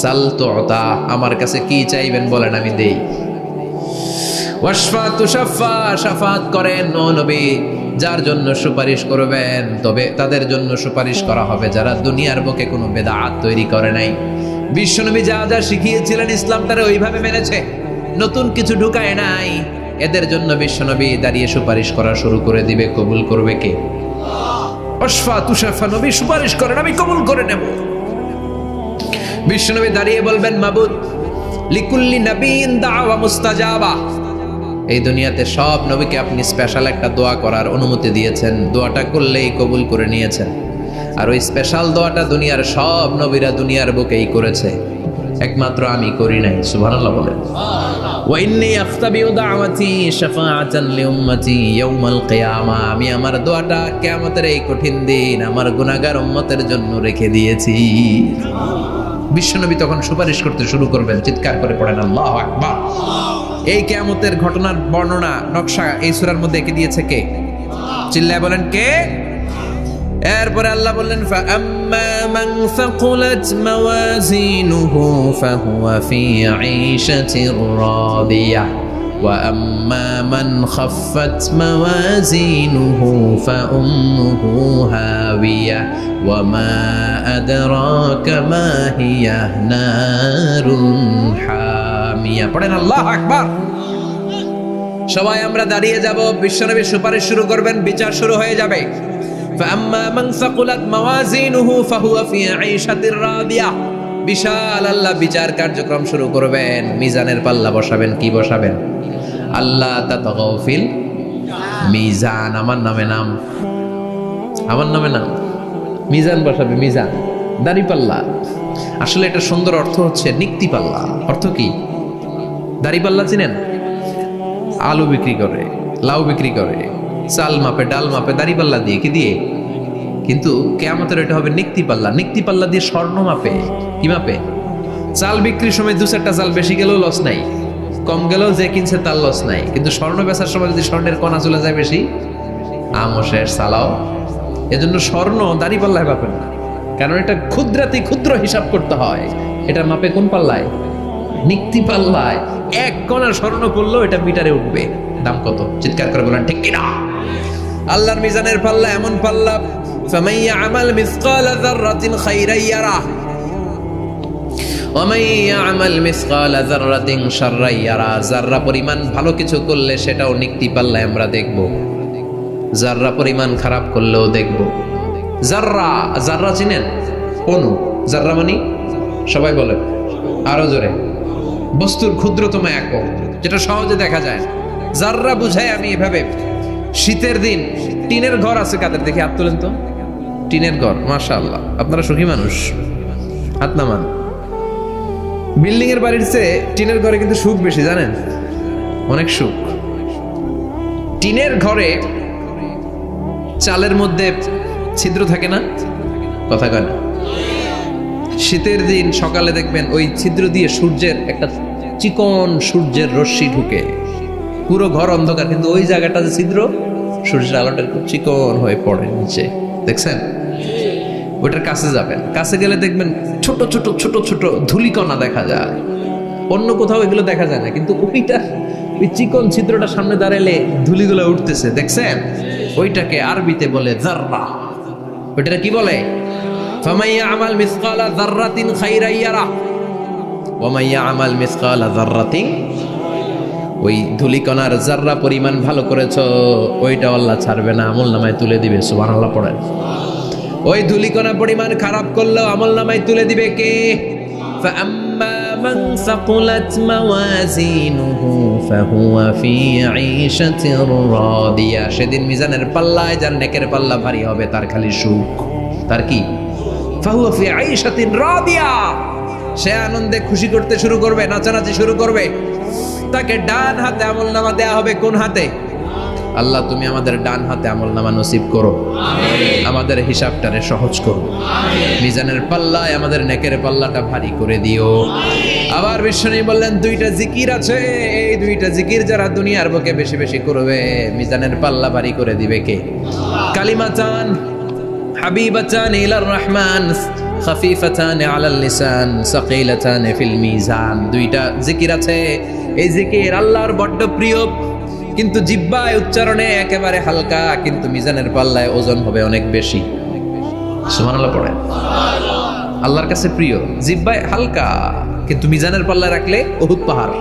সাল তুতা, আমার কাছে কি চাইবেন বলেন আমি দেই। ওয়াশফা তুশাফা, শাফাত করেন ও নবী, যার জন্য সুপারিশ করবেন তবে তাদের জন্য সুপারিশ করা হবে যারা দুনিয়ার বুকে কোনো বেদাত তৈরি করে নাই। বিশ্বনবী যা যা শিখিয়েছিলেন ইসলামটারে ওইভাবে মেনেছে, নতুন কিছু ঢুকায় নাই। এদের জন্য বিশ্বনবী দাঁড়িয়ে সুপারিশ করা শুরু করে দিবে। কবুল করবে কে? ওয়াশফা তুশাফা, নবী সুপারিশ করেন, আমি কবুল করে নেব। বিশ্বনবী দাঁড়িয়ে বলবেন মাবুদ লিকুল্লি নবিয়্যিন দাওয়া মুস্তাজাবা, এই দুনিয়াতে সব নবীকে আপনি স্পেশাল একটা দোয়া করার অনুমতি দিয়েছেন, দোয়াটা করলেই কবুল করে নিয়েছেন। আর ওই স্পেশাল দোয়াটা দুনিয়ার সব নবীরা দুনিয়ার বুকেই করেছে, একমাত্র আমি করি নাই। সুবহানাল্লাহ বলেন। ওয়া ইন্নী আখতাবিউ দাওয়াতি শাফাআতান লিউম্মতি ইয়াউমাল কিয়ামা, আমি আমার দোয়াটা কিয়ামতের এই কঠিন দিন আমার গুনাহগার উম্মতের জন্য রেখে দিয়েছি। বিশ্বনবী তখন সুপারিশ করতে শুরু করবেন। চিৎকার করে পড়েন আল্লাহু আকবার। এই কিয়ামতের ঘটনার বর্ণনা নকশা এই সূরার মধ্যে এঁকে দিয়েছে কে? চিল্লায় বলেন কে? এরপরে আল্লাহ বললেন ফাআম্মা মান সাকুলাত মাওয়াজিনুহু ফাহুয়া ফি আইশাতির রাদিয়াহ, وأما من خفت موازينه فأمه هاوية وما أدراك ما هي نار حامية পড়েন আল্লাহু আকবার। সবাই আমরা দাঁড়িয়ে যাব, বিশ্বনবী সুপারিশ শুরু করবেন, বিচার শুরু হয়ে যাবে। فأما من ثقلت موازينه فهو في عيشة راضية। বিশাল আল্লাহ বিচার কার্যক্রম শুরু করবেন, মিজানের পাল্লা বসাবেন। কি বসাবেন? আল্লাহ তাতাগাউ ফিল মিজান। আমার নামে নাম, আমার নামে নাম, মিজান বসাবে। মিজান দাড়ি পাল্লা, আসলে এটা সুন্দর অর্থ হচ্ছে নিক্তি পাল্লা। অর্থ কি? দাড়ি পাল্লা চিনেন? আলু বিক্রি করে, লাউ বিক্রি করে, চাল মাপে, ডাল মাপে, দাড়ি পাল্লা দিয়ে। কি দিয়ে? কিন্তু কিয়ামতের এটা হবে নিক্তি পাল্লা। নিক্তি পাল্লা দিয়ে স্বর্ণ মাপে। কি মাপে? চাল বিক্রির সময় দু চারটা চাল বেশি গেলেও লস নাই, কম গেলেও যে কিনছে তার লস নাই। কিন্তু স্বর্ণ বেচার সময় যদি স্বর্ণের কণা চলে যায় বেশি, আমও শেষ, চালাও। এজন্য স্বর্ণ দাড়ি পাল্লায় মাপে না, কারণ এটা ক্ষুদ্রাতি ক্ষুদ্র হিসাব করতে হয়। এটা মাপে কোন পাল্লায়? নিক্তি পাল্লায়। এক কণা স্বর্ণ পড়লো এটা মিটারে উঠবে। দাম কত? চিৎকার করে বলেন ঠিক কিনা? আল্লাহর মিজানের পাল্লা এমন পাল্লা, ফামান ইয়ামাল মিসকালা যাররাতিন খাইরান ইয়ারা ওয়া মান ইয়ামাল মিসকালা যাররাতিন শাররান ইয়ারা। যাররা পরিমাণ ভালো কিছু করলে সেটাও নিক্তি পাল্লায় আমরা দেখব, যাররা পরিমাণ খারাপ করলেও দেখব। যাররা, যাররা চিনেন? অণু। যাররা মানে সবাই বলে আরো জোরে, বস্তুর ক্ষুদ্রতম একক, যেটা সহজে দেখা যায়। যাররা বুঝাই আমি এভাবে, শীতের দিন টিনের ঘর আছে কাদের? দেখি হাত তোলেন তো। টিনের ঘর, মাশাআল্লাহ, আপনারা সুখী মানুষ, হাত নামান। বিল্ডিং এর বাড়ির চেয়ে টিনের ঘরে কিন্তু সুখ বেশি, জানেন? অনেক সুখ। টিনের ঘরে চালের মধ্যে ছিদ্র থাকে না? কথা কয় না? শীতের দিন সকালে দেখবেন ওই ছিদ্র দিয়ে সূর্যের একটা চিকন সূর্যের রশ্মি ঢুকে, পুরো ঘর অন্ধকার, কিন্তু ওই জায়গাটা যে ছিদ্র, সূর্যের আলোটা খুব চিকন হয়ে পড়ে নিচে, দেখছেন? ওইটার কাছে যাবেন, কাছে গেলে দেখবেন ছোট ছোট ছোট ছোট ধূলিকণা দেখা যায়। অন্য কোথাও এগুলো দেখা যায় না, কিন্তু ওইটা, ওই চিকন ছিদ্রটা সামনে দাঁড়ালে ধূলিগুলো উঠতেছে, দেখছেন? ওইটাকে আরবিতে বলে যাররা। ওইটা কি বলে? ফামান ইয়ামাল মিসকালা যাররাতিন খাইরান ইয়ারা ওয়া মান ইয়ামাল মিসকালা যাররাতিন। ওই ধূলিকণার যাররা পরিমাণ ভালো করেছো ওইটা আল্লাহ ছাড়বে না, আমলনামায় তুলে দিবে। সুবহানাল্লাহ পড়েন। ওই ধূলিকণা পরিমাণ খারাপ করলেও আমলনামায় তুলে দিবে কে? ফাআম্মা মান সাকুলাত মাওয়াজিনুহু ফাহুয়া ফি ঈশাতির রাদিয়া। সেদিন মিজানের পাল্লায় যার নেকের পাল্লা ভারী হবে তার খালি সুখ। তার কি? ফাহুয়া ফি ঈশাতিন রাদিয়া। সে আনন্দে খুশি করতে শুরু করবে, নাচানাচি শুরু করবে। তাকে ডান হাতে আমলনামা দেয়া হবে। কোন হাতে? আল্লাহ তুমি আমাদের ডান হাতে আমলনামা নসিব করো, আমাদের হিসাবটারে সহজ করো, মিজানের পাল্লায় আমাদের নেকের পাল্লাটা ভারী করে দিও। আবার বিশ্বনবী বললেন দুইটা জিকির আছে, এই দুইটা জিকির যারা দুনিয়ার বুকে বেশি বেশি করবে মিজানের পাল্লা ভারী করে দিবে কে? কালিমাতান হাবিবাতান ইলার রহমান খাফিফাতান আলাল লিসান সাকিলাতান ফিল মিজান। দুইটা জিকির আছে, এই জিকির আল্লাহর বড্ড প্রিয়, কিন্তু জিহ্বায় উচ্চারণে একেবারে হালকা, কিন্তু মিজানের পাল্লায় ওজন হবে অনেক বেশি। সুবহানাল্লাহ পড়ে। আল্লাহর কাছে প্রিয়, জিহ্বায় হালকা, কিন্তু মিজানের পাল্লায় রাখলে উহুদ পাহাড়।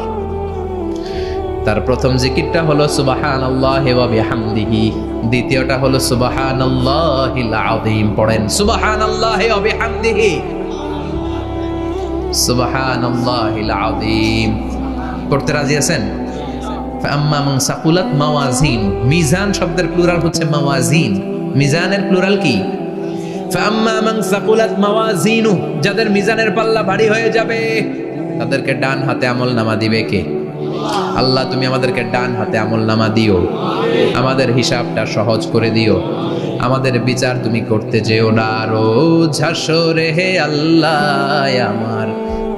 তার প্রথম জিকিরটা হলো সুবহানাল্লাহি ওয়া বিহামদিহি, দ্বিতীয়টা হলো সুবহানাল্লাহিল আযীম। পড়েন সুবহানাল্লাহি ওয়া বিহামদিহি, সুবহানাল্লাহিল আযীম। পড়তে রাজি আছেন? ফাআম্মা মান সাকুলাত মাওয়াজিন। মিজান শব্দের প্লুরাল হচ্ছে মাওয়াজিন। মিজানের প্লুরাল কি? ফাআম্মা মান সাকুলাত মাওয়াজিনু। যাদের মিজানের পাল্লা ভারী হয়ে যাবে তাদেরকে ডান হাতে আমলনামা দিবে কে? আল্লাহ তুমি আমাদেরকে ডান হাতে আমলনামা দিও, আমাদের হিসাবটা সহজ করে দিও, আমাদের বিচার তুমি করতে যেও না রোজ হাসরে হে আল্লাহ আমার,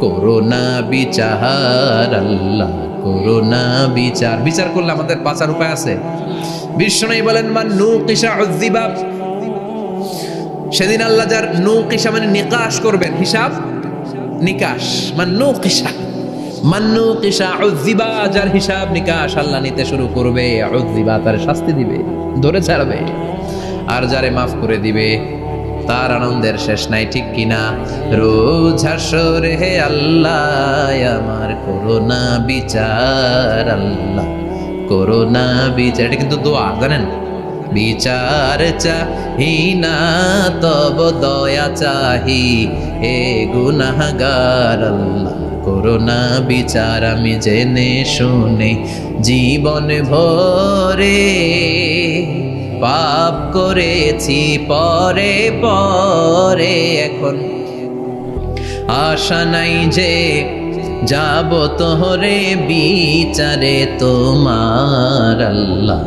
করোনা বিচার আল্লাহ, করোনা বিচার। বিচার করলে আমাদের বাঁচার উপায় আছে। বিষ্ণু বলেন মান নুকিশা উযিবা। সেদিন আল্লাহ যার নুকিশা মানে নিকাশ করবেন, হিসাব নিকাশ। মান নুকিশা মান্নু কিসা উযিবা, যার হিসাব নিকাশ আল্লাহ নিতে শুরু করবে, উযিবা তার শাস্তি দিবে, ধরে ছাড়বে। আর যারে মাফ করে দিবে তার আনন্দের শেষ নাই, ঠিক কিনা? রোজ হাসরে হে আল্লাহ আমার করোনা বিচার, আল্লাহ করোনা বিচার। এটা কিন্তু দোয়া, জানেন? বিচার চাহি না তব দয়া চাহি, হে গুনাহগার আল্লাহ করোনা বিচার। আমি জেনে শুনে জীবন ভরে পাপ করেছি পরে পরে, এখন আশা নাই যে যাব তোহরে বিচারে তোমার, আল্লাহ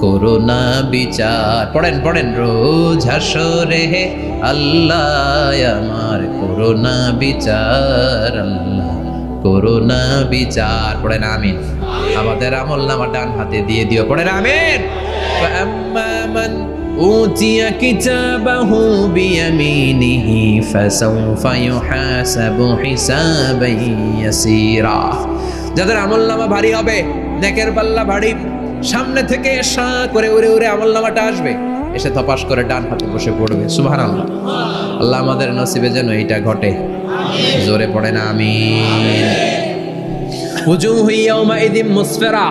করোনা বিচার। পড়েন পড়েন, রোজ হাসরে হে আল্লাহ আমার করোনা বিচার, আল্লাহ করোনা বিচার। পড়েন আমিন। আমাদের আমল নামা ডান হাতে দিয়ে দিও, পড়েন আমিন। فأما من أوتي كتابه بيمينه فسوف يحاسب حسابا يسيرا। যাদের আমল নামা ভারী হবে, নেকের পাল্লা ভারী, সামনে থেকে সা করে উড়ে উড়ে আমল নামাটা আসবে, এসে তপাস করে ডান হাতে বসে পড়বে। সুবহানাল্লাহ। আল্লাহ আমাদের নসিবে যেন এইটা ঘটে, জোরে পড়েন আমিন। উজুহু ইয়াউমাইযিন মুসফিরা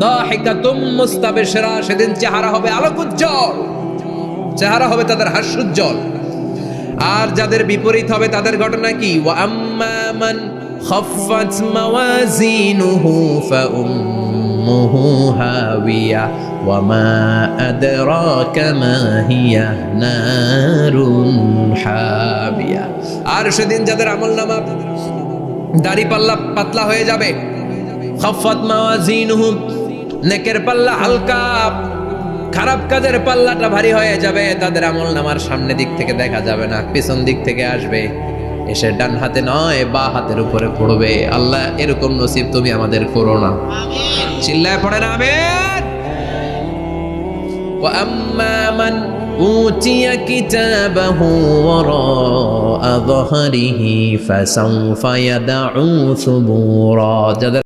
দাহিকাতুম মুস্তাবশিরা, সেদিন চেহারা হবে আলোকোজ্জ্বল, চেহারা হবে তাদের হাস্যোজ্জ্বল। আর যাদের বিপরীত হবে তাদের ঘটনা কি? ওয়া আম্মা মান খাফফাত মাওয়াজিনুহু ফাউম্মুহু হাওিয়া ওয়া মা আদরাকা মা হিয়া নারুন হাবিয়া। আর সেদিন যাদের আমলনামা দাড়ি পাল্লা পাতলা হয়ে যাবে, খাফফাত মাওয়াজিনুহু নেকের পাল্লা হালকা, খারাপ কাজের পাল্লাটা ভারী হয়ে যাবে, তাদের আমলনামার সামনে দিক থেকে দেখা যাবে না, পিছন দিক থেকে আসবে, এসে ডান হাতে নয় বা হাতের উপরে পড়বে। আল্লাহ এরকম নসিব তুমি আমাদের করো না, চিল্লায় পড়েন আমিন। ওয়া আম্মা মান উতিয়া কিতাবাহু ওয়ারা যাহরিহি ফাসাউফা ইয়াদউ সুবুরা।